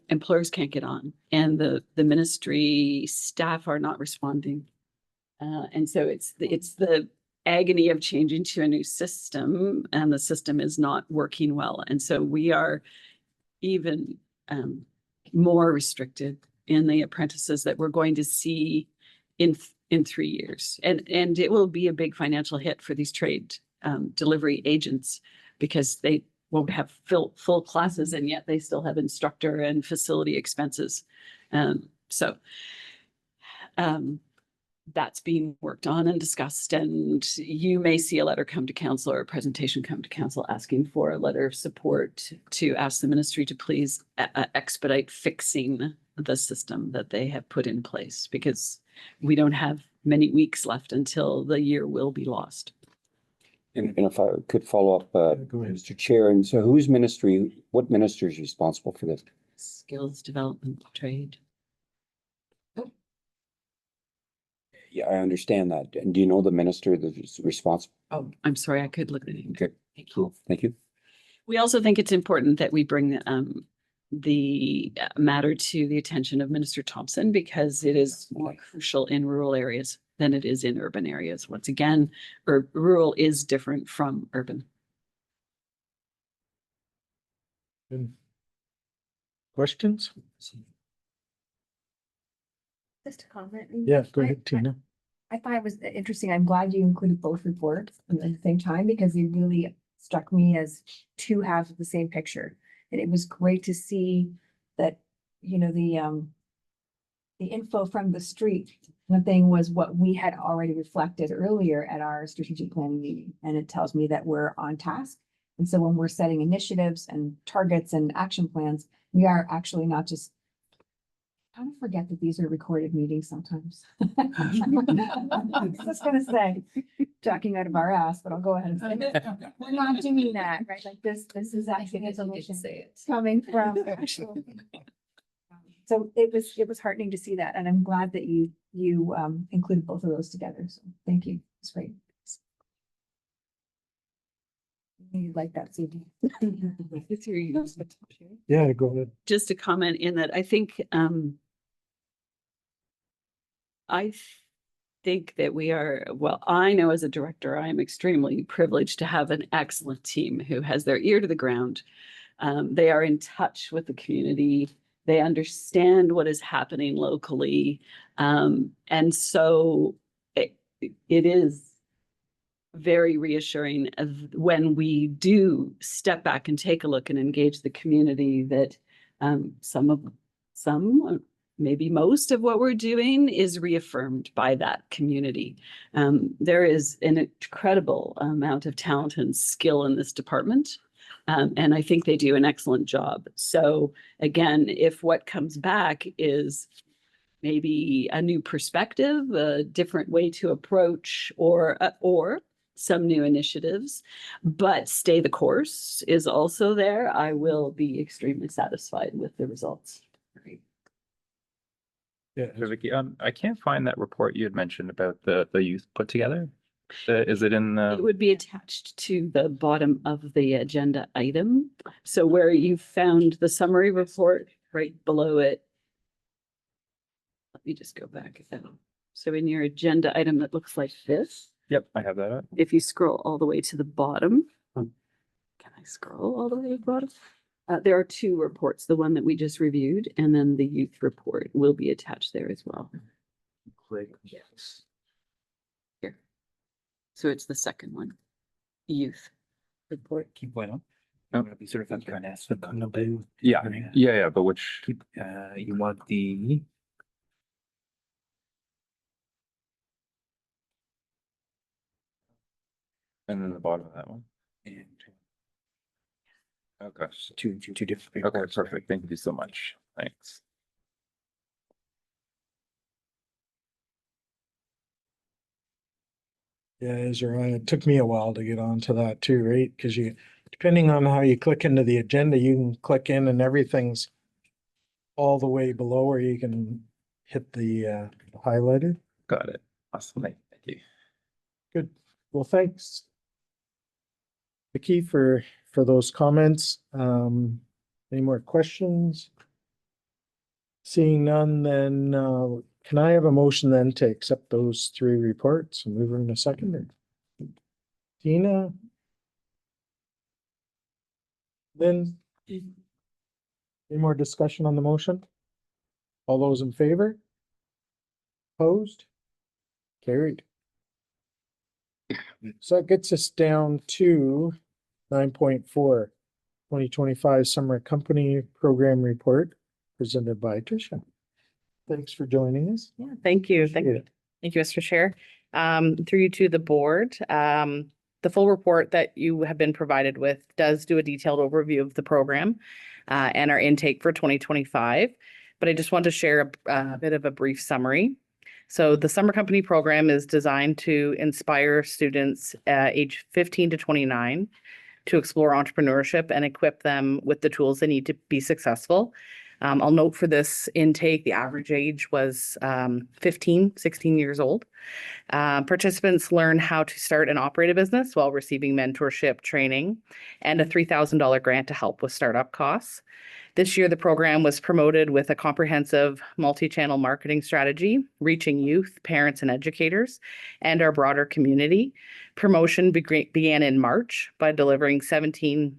employers can't get on, and the ministry staff are not responding. And so it's the agony of changing to a new system, and the system is not working well. And so we are even more restricted in the apprentices that we're going to see in 3 years. And it will be a big financial hit for these trade delivery agents, because they won't have full classes, and yet they still have instructor and facility expenses. That's being worked on and discussed, and you may see a letter come to council or a presentation come to council asking for a letter of support to ask the ministry to please expedite fixing the system that they have put in place, because we don't have many weeks left until the year will be lost. And if I could follow up, Go ahead. Mr. Chair, and so what minister is responsible for this? Skills development trade. Yeah, I understand that. And do you know the minister that is responsible? Oh, I'm sorry, I could look at it. Okay, Thank you. cool. Thank you. We also think it's important that we bring the matter to the attention of Minister Thompson because it is more crucial in rural areas than it is in urban areas. Once again, rural is different from urban. Good. Questions? Just a comment. Yeah, go ahead, Tina. I thought it was interesting. I'm glad you included both reports at the same time because it really struck me as two halves of the same picture. And it was great to see that, you know, the info from the street, the thing was what we had already reflected earlier at our strategic planning meeting. And it tells me that we're on task. And so when we're setting initiatives and targets and action plans, we are actually not just I kind of forget that these are recorded meetings sometimes. I was just gonna say, talking out of our ass, but I'll go ahead and say it. We're not doing that, right? Like this is actually information coming from. So it was heartening to see that, and I'm glad that you included both of those together. So thank you. It's great. You like that, CD? Yeah, go ahead. Just a comment in that I think that we are, well, I know as a director, I am extremely privileged to have an excellent team who has their ear to the ground. They are in touch with the community. They understand what is happening locally. And so it is very reassuring when we do step back and take a look and engage the community that some, maybe most of what we're doing is reaffirmed by that community. There is an incredible amount of talent and skill in this department. And I think they do an excellent job. So again, if what comes back is maybe a new perspective, a different way to approach, or some new initiatives, but stay the course is also there, I will be extremely satisfied with the results. Great. Yeah, So Vicky, I can't find that report you had mentioned about the youth put together. Is it in It the, would be attached to the bottom of the agenda item. So where you found the summary report, right below it. Let me just go back. So in your agenda item that looks like this, yep, I have that up. if you scroll all the way to the bottom, Hmm. can I scroll all the way to the bottom? There are two reports, the one that we just reviewed, and then the youth report will be attached there as well. yes. Here. So it's the second one, youth report. Keep going on. Oh. Be certified to ask the content. Yeah, but which, You want the. and then the bottom of that one. And Okay, two different. okay, reports. perfect. Thank you so much. Thanks. Yeah, Ezra, it took me a while to get onto that too, right? Because depending on how you click into the agenda, you can click in and everything's all the way below, or you can hit the highlighted. Got it. Awesome. Thank you. Good. Well, thanks, Vicky, for those comments. Any more questions? Seeing none, then can I have a motion then to accept those three reports and move in a second? Tina? Then any more discussion on the motion? All those in favor? Opposed? Carried. So that gets us down to 9.4, 2025 Summer Company Program Report presented by Tricia. Thanks for joining us. Yeah, thank you. Thank Yeah. you. Thank you, Mr. Chair. Through you to the board, the full report that you have been provided with does do a detailed overview of the program and our intake for 2025. But I just want to share a bit of a brief summary. So the Summer Company Program is designed to inspire students age 15 to 29 to explore entrepreneurship and equip them with the tools they need to be successful. I'll note for this intake, the average age was 16 years old. Participants learn how to start and operate a business while receiving mentorship training and a $3,000 grant to help with startup costs. This year, the program was promoted with a comprehensive multi-channel marketing strategy, reaching youth, parents, and educators, and our broader community. Promotion began in March by delivering 17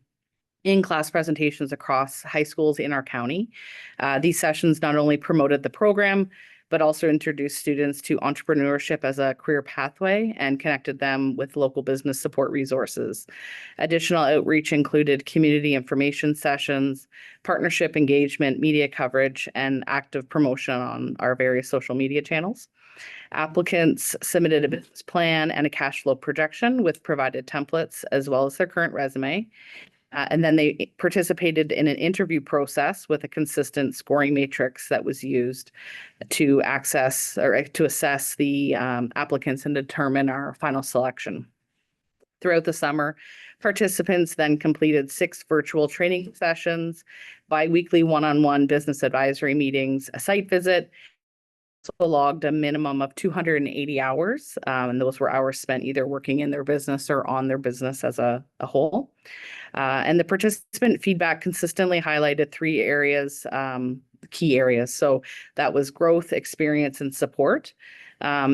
in-class presentations across high schools in our county. These sessions not only promoted the program, but also introduced students to entrepreneurship as a career pathway and connected them with local business support resources. Additional outreach included community information sessions, partnership engagement, media coverage, and active promotion on our various social media channels. Applicants submitted a business plan and a cash flow projection with provided templates, as well as their current resume. And then they participated in an interview process with a consistent scoring matrix that was used to access or to assess the applicants and determine our final selection. Throughout the summer, participants then completed 6 virtual training sessions, bi-weekly one-on-one business advisory meetings, a site visit, logged a minimum of 280 hours, and those were hours spent either working in their business or on their business as a whole. And the participant feedback consistently highlighted 3 areas, key areas. So that was growth, experience, and support.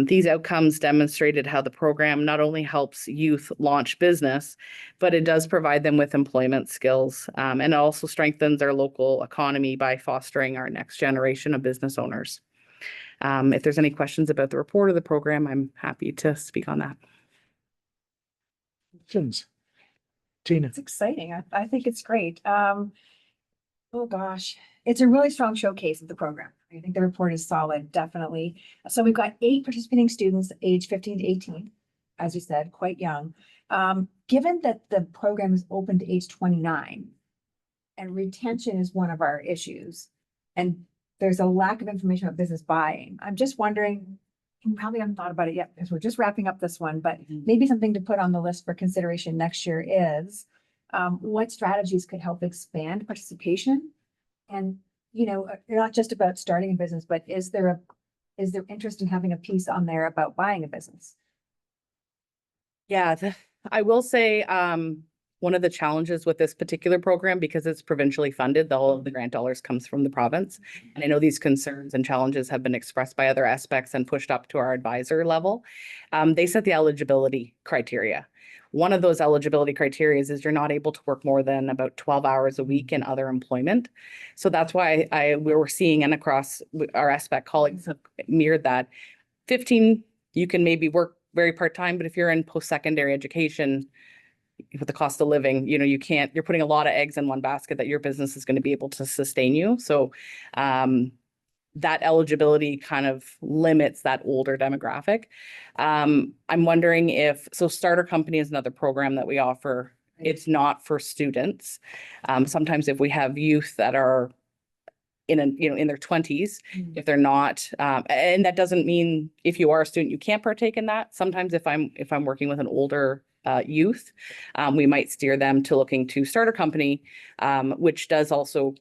These outcomes demonstrated how the program not only helps youth launch business, but it does provide them with employment skills, and it also strengthens our local economy by fostering our next generation of business owners. If there's any questions about the report of the program, I'm happy to speak on that. Questions? Tina? It's exciting. I think it's great. Oh gosh, it's a really strong showcase of the program. I think the report is solid, definitely. So we've got 8 participating students, age 15 to 18, as you said, quite young. Given that the program is open to age 29 and retention is one of our issues, and there's a lack of information about business buying, I'm just wondering, you probably haven't thought about it yet because we're just wrapping up this one, but maybe something to put on the list for consideration next year is what strategies could help expand participation? And, you know, not just about starting a business, but is there interest in having a piece on there about buying a business? Yeah, I will say one of the challenges with this particular program, because it's provincially funded, the whole of the grant dollars comes from the province. And I know these concerns and challenges have been expressed by other aspects and pushed up to our advisor level. They set the eligibility criteria. One of those eligibility criteria is you're not able to work more than about 12 hours a week in other employment. So that's why we were seeing, and across our SPEC colleagues have mirrored that. 15, you can maybe work very part-time, but if you're in post-secondary education, with the cost of living, you know, you're putting a lot of eggs in one basket that your business is going to be able to sustain you. So that eligibility kind of limits that older demographic. I'm wondering so Starter Company is another program that we offer. It's not for students. Sometimes if we have youth that are in their 20s, if they're not, and that doesn't mean if you are a student, you can't partake in that. Sometimes if I'm working with an older youth, we might steer them to looking to start a company, which does also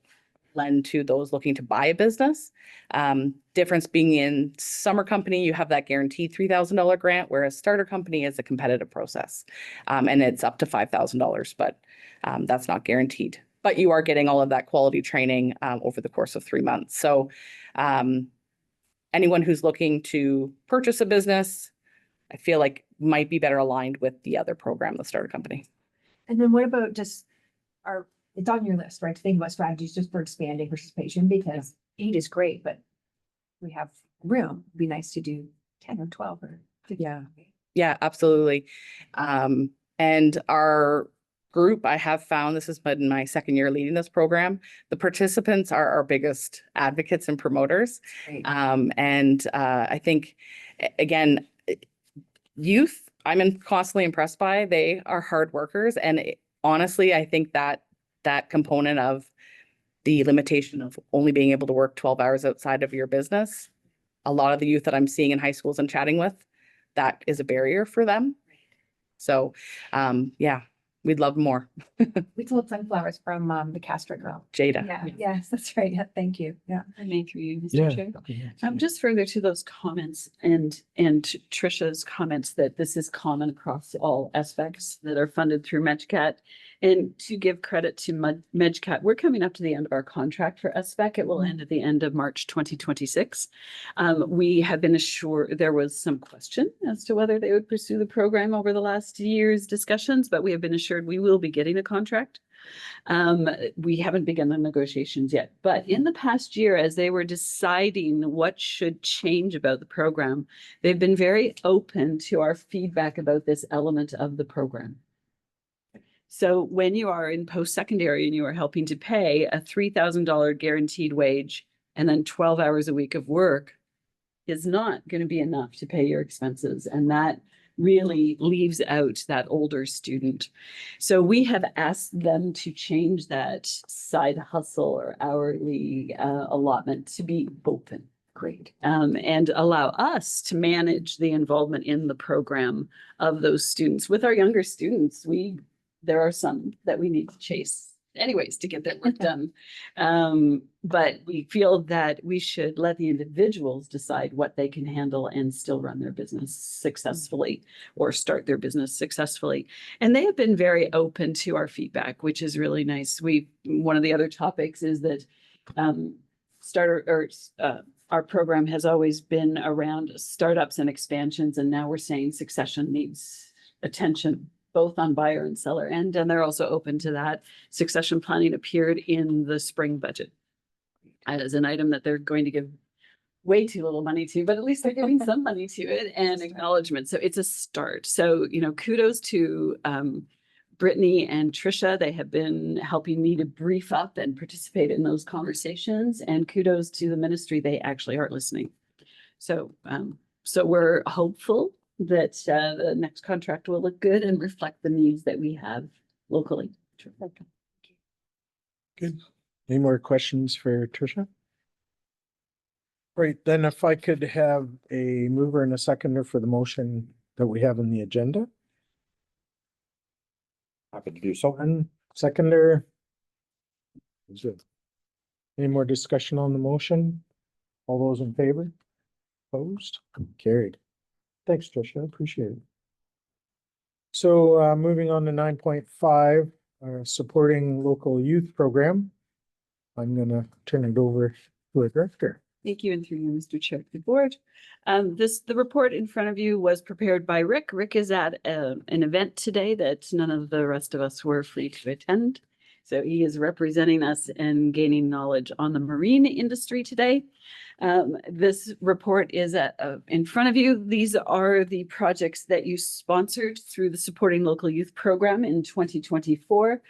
lend to those looking to buy a business. Difference being in Summer Company, you have that guaranteed $3,000 grant, whereas Starter Company is a competitive process, and it's up to $5,000, but that's not guaranteed. But you are getting all of that quality training over the course of 3 months. So anyone who's looking to purchase a business, I feel like might be better aligned with the other program, the Starter Company. And then what about it's on your list, right? To think about strategies just for expanding participation, because 8 is great, but we have room. It'd be nice to do 10 or 12 or 15. Yeah, absolutely. And our group, I have found, this has been my 2nd year leading this program, the participants are our biggest advocates and promoters. And I think, again, youth, I'm constantly impressed by. They are hard workers. And honestly, I think that component of the limitation of only being able to work 12 hours outside of your business, a lot of the youth that I'm seeing in high schools and chatting with, that is a barrier for them. So, yeah, we'd love more. We sold sunflowers from the Castro girl. Jada. Yeah, yes, that's right. Yeah, thank you. Yeah. I may through you, Yeah. Mr. Chair. Just further to those comments and Trisha's comments that this is common across all aspects that are funded through MedCat. And to give credit to MedCat, we're coming up to the end of our contract for SBEC. It will end at the end of March 2026. We have been assured there was some question as to whether they would pursue the program over the last year's discussions, but we have been assured we will be getting a contract. We haven't begun the negotiations yet, but in the past year, as they were deciding what should change about the program, they've been very open to our feedback about this element of the program. So when you are in post-secondary and you are helping to pay a $3,000 guaranteed wage and then 12 hours a week of work is not going to be enough to pay your expenses. And that really leaves out that older student. So we have asked them to change that side hustle or hourly allotment to be open. Great. And allow us to manage the involvement in the program of those students. With our younger students, there are some that we need to chase anyways to get their work done. But we feel that we should let the individuals decide what they can handle and still run their business successfully or start their business successfully. And they have been very open to our feedback, which is really nice. One of the other topics is that our program has always been around startups and expansions, and now we're saying succession needs attention, both on buyer and seller end, and they're also open to that. Succession planning appeared in the spring budget as an item that they're going to give way too little money to, but at least they're giving some money to it and acknowledgement. So it's a start. So, kudos to Brittany and Trisha. They have been helping me to brief up and participate in those conversations, and kudos to the ministry. They actually are listening. So we're hopeful that the next contract will look good and reflect the needs that we have locally. Good. Any more questions for Trisha? Right, then if I could have a mover and a seconder for the motion that we have in the agenda. Happy to do so. And seconder. Good. Any more discussion on the motion? All those in favor? Opposed? Carried. Thanks, Trisha. Appreciate it. So moving on to 9.5, supporting local youth program. I'm going to turn it over to a director. Thank you, and through you, Mr. Chair, to the board. The report in front of you was prepared by Rick. Rick is at an event today that none of the rest of us were free to attend. So he is representing us and gaining knowledge on the marine industry today. This report is in front of you. These are the projects that you sponsored through the Supporting Local Youth Program in 2024.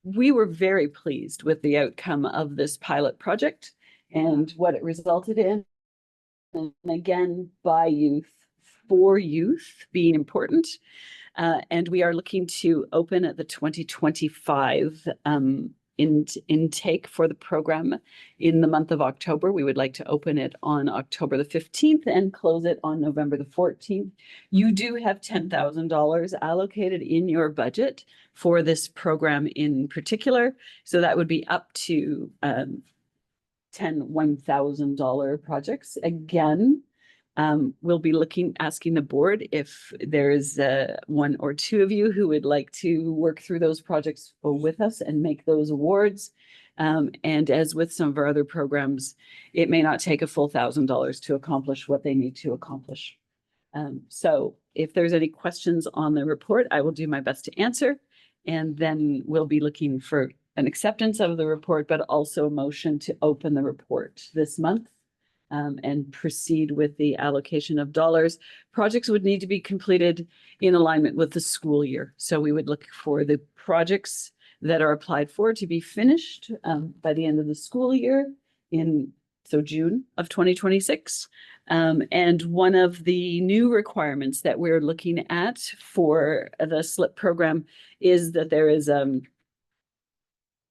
We were very pleased with the outcome of this pilot project and what it resulted in. And again, by youth, for youth being important. And we are looking to open at the 2025 intake for the program in the month of October. We would like to open it on October the 15th and close it on November the 14th. You do have $10,000 allocated in your budget for this program in particular. So that would be up to 10 $1,000 projects. Again, we'll be asking the board if there's one or two of you who would like to work through those projects with us and make those awards. And as with some of our other programs, it may not take a full $1,000 to accomplish what they need to accomplish. So if there's any questions on the report, I will do my best to answer. And then we'll be looking for an acceptance of the report, but also a motion to open the report this month. And proceed with the allocation of dollars. Projects would need to be completed in alignment with the school year. So we would look for the projects that are applied for to be finished by the end of the school year so June of 2026. And one of the new requirements that we're looking at for the SLIP program is that there is an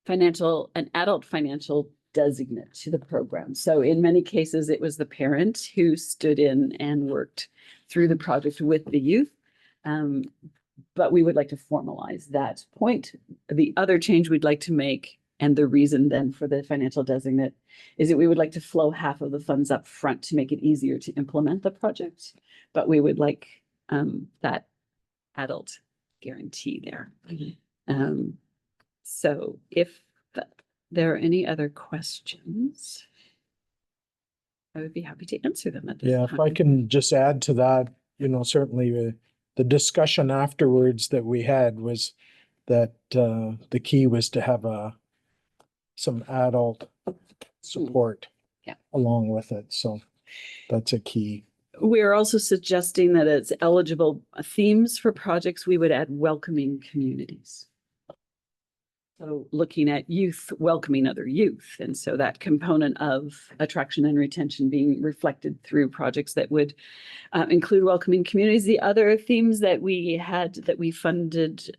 adult financial designate to the program. So in many cases, it was the parent who stood in and worked through the project with the youth. But but we would like to formalize that point. The other change we'd like to make, and the reason then for the financial designate, is that we would like to flow half of the funds up front to make it easier to implement the project. But we would like that adult guarantee there. So if there are any other questions, I would be happy to answer them at this Yeah, time. if I can just add to that, certainly the discussion afterwards that we had was that the key was to have some adult support Yeah. along with it. So that's a key. We're also suggesting that it's eligible themes for projects, we would add welcoming communities. So looking at youth, welcoming other youth. And so that component of attraction and retention being reflected through projects that would include welcoming communities. The other themes that we had that we funded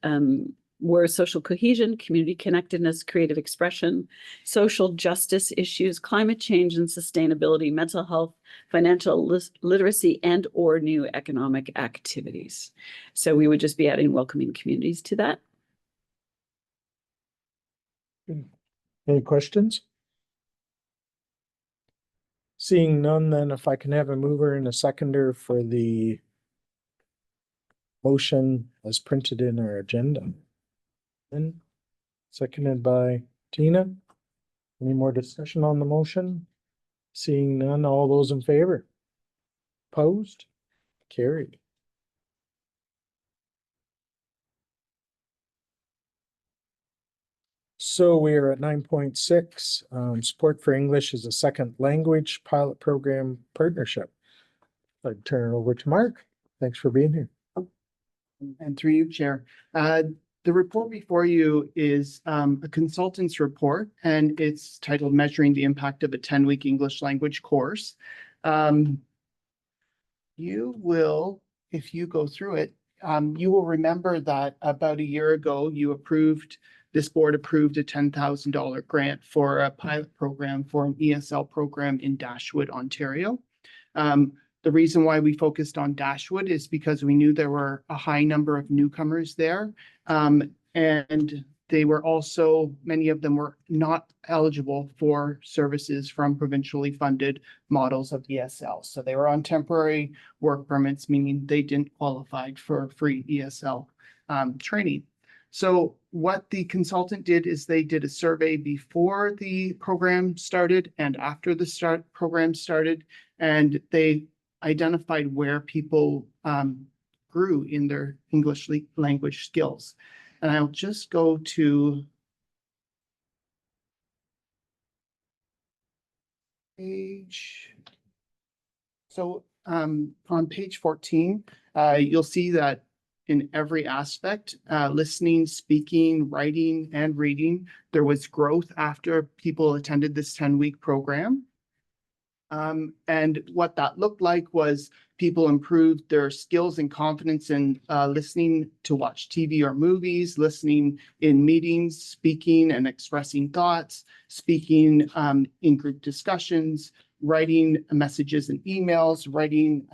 were social cohesion, community connectedness, creative expression, social justice issues, climate change and sustainability, mental health, financial literacy, and or new economic activities. So we would just be adding welcoming communities to that. Any questions? Seeing none, then if I can have a mover and a seconder for the motion as printed in our agenda. And seconded by Tina. Any more discussion on the motion? Seeing none, all those in favor? Opposed? Carried. So we are at 9.6, support for English as a second language pilot program partnership. I'd turn it over to Mark. Thanks for being here. And through you, Chair. The report before you is a consultant's report, and it's titled Measuring the Impact of a 10-Week English Language Course. You will, if you go through it, you will remember that about a year ago, this board approved a $10,000 grant for a pilot program for an ESL program in Dashwood, Ontario. The reason why we focused on Dashwood is because we knew there were a high number of newcomers there. And they were also, many of them were not eligible for services from provincially funded models of ESL. So they were on temporary work permits, meaning they didn't qualify for free ESL training. So what the consultant did is they did a survey before the program started and after the program started, and they identified where people grew in their English language skills. And I'll just go to page. So on page 14, you'll see that in every aspect, listening, speaking, writing, and reading, there was growth after people attended this 10-week program. And what that looked like was people improved their skills and confidence in listening to watch TV or movies, listening in meetings, speaking and expressing thoughts, speaking in group discussions, writing messages and emails, writing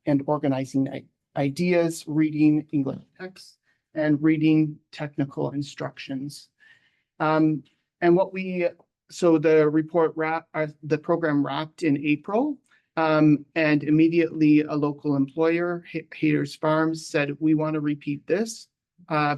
and organizing ideas, reading English texts, and reading technical instructions. So the program wrapped in April, and immediately a local employer, Haters Farms, said, we want to repeat this.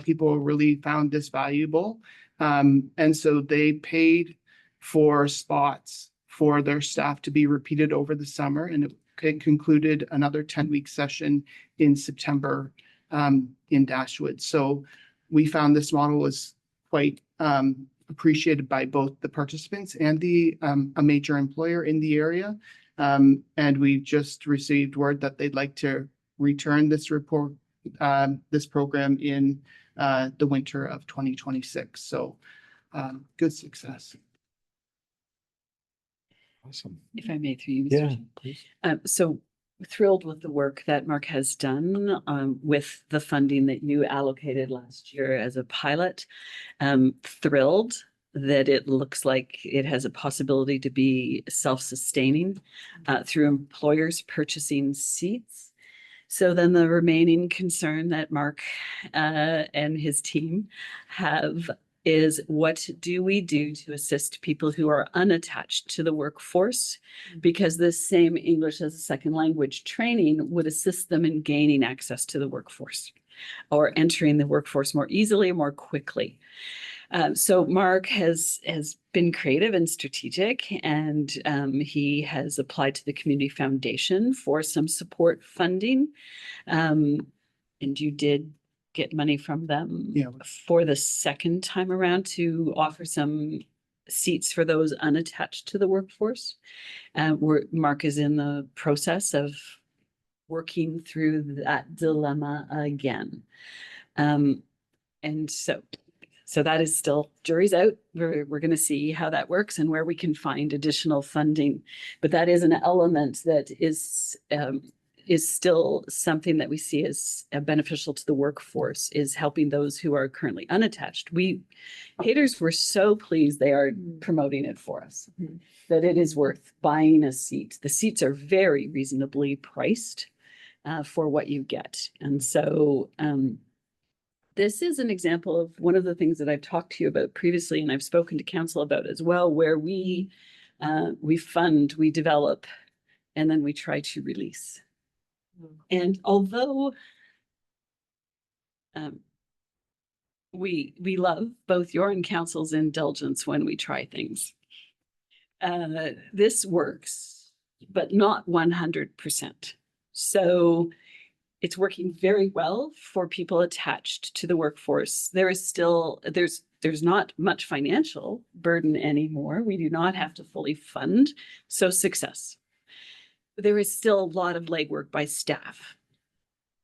People really found this valuable. And so they paid for spots for their staff to be repeated over the summer, and it concluded another 10-week session in September in Dashwood. So we found this model was quite appreciated by both the participants and a major employer in the area. And we've just received word that they'd like to return this program in the winter of 2026. So good success. Awesome. If I may, through you, Mr. Yeah, Chair. please. So thrilled with the work that Mark has done with the funding that you allocated last year as a pilot. Thrilled that it looks like it has a possibility to be self-sustaining through employers purchasing seats. So then the remaining concern that Mark and his team have is, what do we do to assist people who are unattached to the workforce? Because this same English as a second language training would assist them in gaining access to the workforce or entering the workforce more easily, more quickly. So Mark has been creative and strategic, and he has applied to the Community Foundation for some support funding. And you did get money from them Yeah. for the second time around to offer some seats for those unattached to the workforce. Mark is in the process of working through that dilemma again. And so that is still, jury's out. We're going to see how that works and where we can find additional funding. But that is an element that is still something that we see as beneficial to the workforce, is helping those who are currently unattached. Haters were so pleased they are promoting it for us, that it is worth buying a seat. The seats are very reasonably priced for what you get. And so this is an example of one of the things that I've talked to you about previously, and I've spoken to council about as well, where we fund, we develop, and then we try to release. And although we love both your and council's indulgence when we try things, this works, but not 100%. So it's working very well for people attached to the workforce. There is still, there's not much financial burden anymore. We do not have to fully fund. So success. There is still a lot of legwork by staff.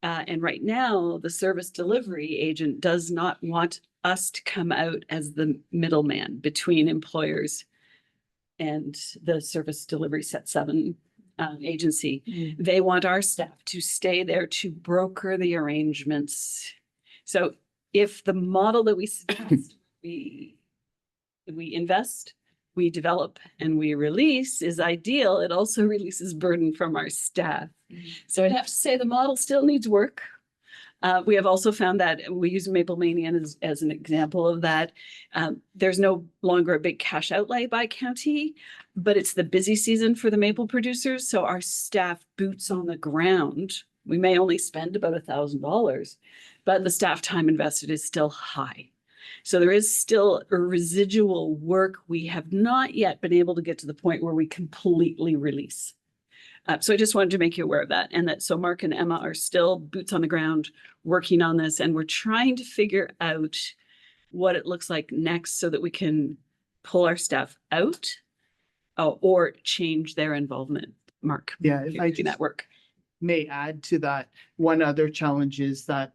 And right now, the service delivery agent does not want us to come out as the middleman between employers and the service delivery set 7 agency. They want our staff to stay there to broker the arrangements. So if the model that we suggest, we invest, we develop, and we release is ideal, it also releases burden from our staff. So I'd have to say the model still needs work. We have also found that we use Maple Mania as an example of that. There's no longer a big cash outlay by county, but it's the busy season for the maple producers. So our staff boots on the ground. We may only spend about $1,000, but the staff time invested is still high. So there is still a residual work. We have not yet been able to get to the point where we completely release. So I just wanted to make you aware of that, and that so Mark and Emma are still boots on the ground working on this, and we're trying to figure out what it looks like next so that we can pull our staff out or change their involvement. Mark, Yeah, if I do that work. may add to that, one other challenge is that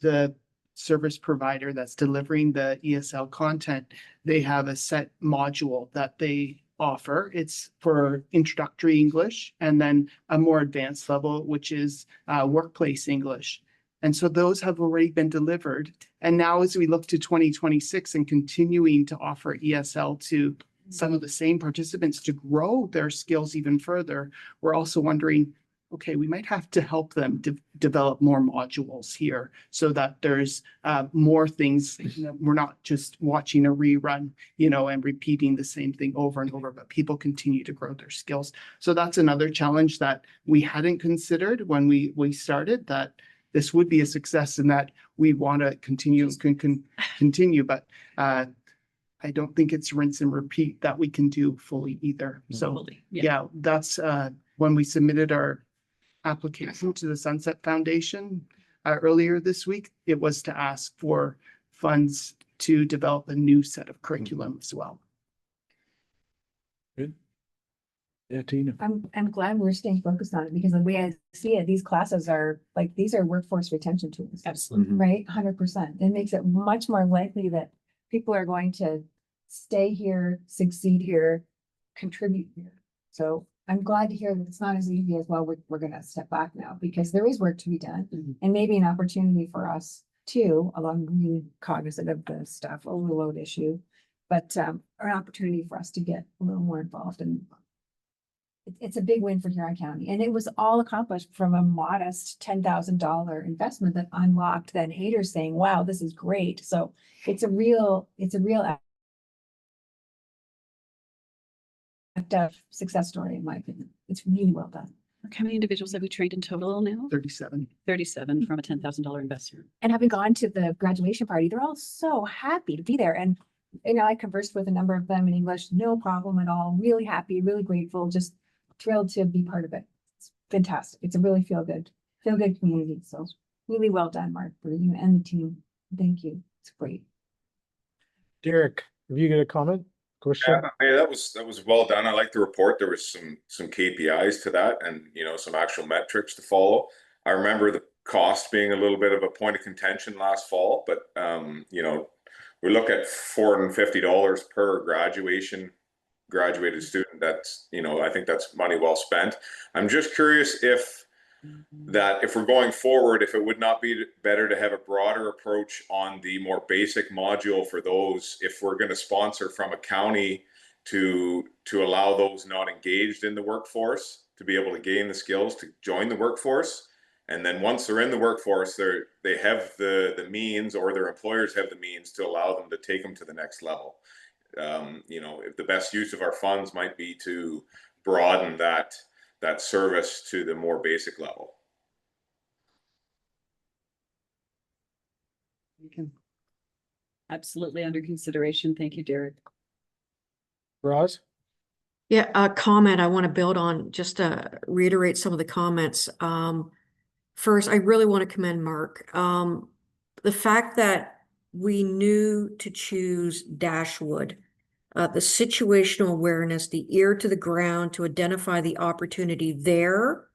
the service provider that's delivering the ESL content, they have a set module that they offer. It's for introductory English, and then a more advanced level, which is workplace English. And so those have already been delivered. And now as we look to 2026 and continuing to offer ESL to some of the same participants to grow their skills even further, we're also wondering, okay, we might have to help them develop more modules here so that there's more things. We're not just watching a rerun, and repeating the same thing over and over, but people continue to grow their skills. So that's another challenge that we hadn't considered when we started, that this would be a success and that we want to continue, continue, but I don't think it's rinse and repeat that we can do fully either. So yeah, that's when we submitted our application to the Sunset Foundation earlier this week, it was to ask for funds to develop a new set of curriculum as well. Good. Yeah, Tina. I'm glad we're staying focused on it, because the way I see it, these classes are these are workforce retention tools. Absolutely. Right? 100%. It makes it much more likely that people are going to stay here, succeed here, contribute here. So I'm glad to hear that it's not as easy as, well, we're going to step back now, because there is work to be done, and maybe an opportunity for us too, along being cognizant of the staff overload issue, but an opportunity for us to get a little more involved. And it's a big win for Huron County, and it was all accomplished from a modest $10,000 investment that unlocked then haters saying, wow, this is great. So it's a real act of success story, in my opinion. It's really well done. How many individuals have we trained in total now? 37. 37 from a $10,000 investment. And having gone to the graduation party, they're all so happy to be there. And, I conversed with a number of them in English, no problem at all. Really happy, really grateful, just thrilled to be part of it. It's fantastic. It's a really feel good community. So really well done, Mark, for you and the team. Thank you. It's great. Derek, have you got a comment? Question? Yeah, that was well done. I like the report. There was some KPIs to that, and some actual metrics to follow. I remember the cost being a little bit of a point of contention last fall, but we look at $450 per graduated student. That's I think that's money well spent. I'm just curious if we're going forward, if it would not be better to have a broader approach on the more basic module for those, if we're going to sponsor from a county to allow those not engaged in the workforce to be able to gain the skills to join the workforce. And then once they're in the workforce, they have the means, or their employers have the means to allow them to take them to the next level. If the best use of our funds might be to broaden that service to the more basic level. Absolutely under consideration. Thank you, Derek. Roz? Yeah, a comment I want to build on, just to reiterate some of the comments. First, I really want to commend Mark. The fact that we knew to choose Dashwood, the situational awareness, the ear to the ground to identify the opportunity there,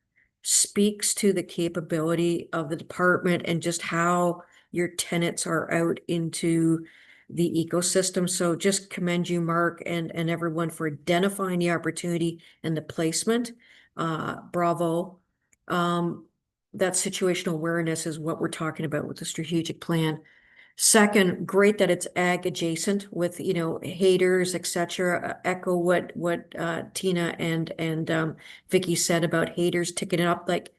speaks to the capability of the department and just how your tenants are out into the ecosystem. So just commend you, Mark, and everyone for identifying the opportunity and the placement. Bravo. That situational awareness is what we're talking about with the strategic plan. Second, great that it's ag adjacent with, haters, etc. Echo what Tina and Vicky said about haters, ticking it up, like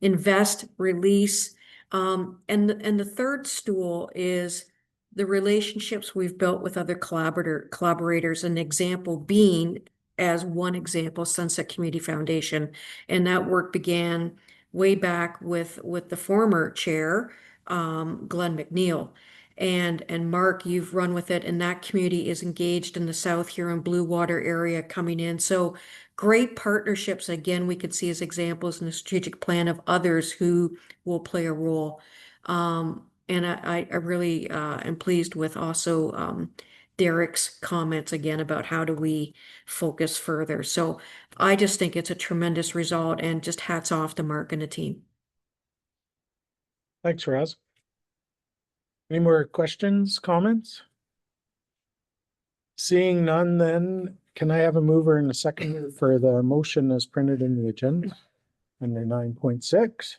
invest, release. And the third stool is the relationships we've built with other collaborators. An example being, as one example, Sunset Community Foundation, and that work began way back with the former chair, Glenn McNeil. And Mark, you've run with it, and that community is engaged in the South Huron Blue Water area coming in. So great partnerships. Again, we could see as examples in the strategic plan of others who will play a role. And I really am pleased with also Derek's comments again about how do we focus further. So I just think it's a tremendous result, and just hats off to Mark and the team. Thanks, Roz. Any more questions, comments? Seeing none, then can I have a mover and a seconder for the motion as printed in the agenda under 9.6?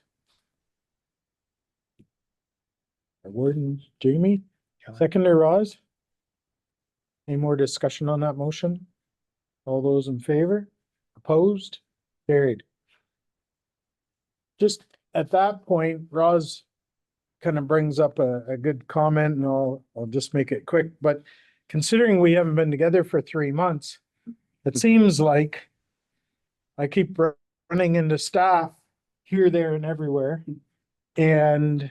Warden Jamie, seconder Roz. Any more discussion on that motion? All those in favor? Opposed? Carried. Just at that point, Roz kind of brings up a good comment, and I'll just make it quick. But considering we haven't been together for 3 months, it seems like I keep running into staff here, there, and everywhere. And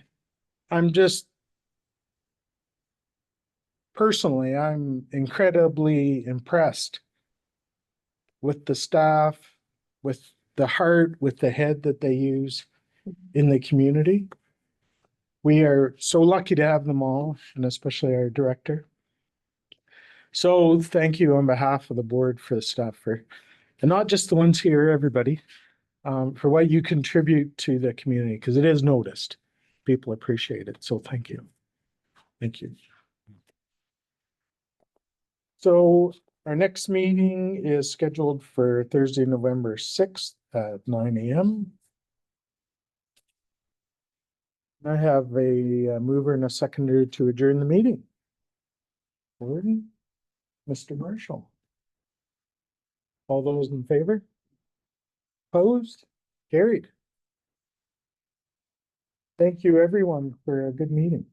I'm incredibly impressed with the staff, with the heart, with the head that they use in the community. We are so lucky to have them all, and especially our director. So thank you on behalf of the board for the staff, and not just the ones here, everybody, for what you contribute to the community, because it is noticed. People appreciate it. So thank you. Thank you. So our next meeting is scheduled for Thursday, November 6th at 9 a.m. I have a mover and a seconder to adjourn the meeting. Warden, Mr. Marshall. All those in favor? Opposed? Carried. Thank you, everyone, for a good meeting.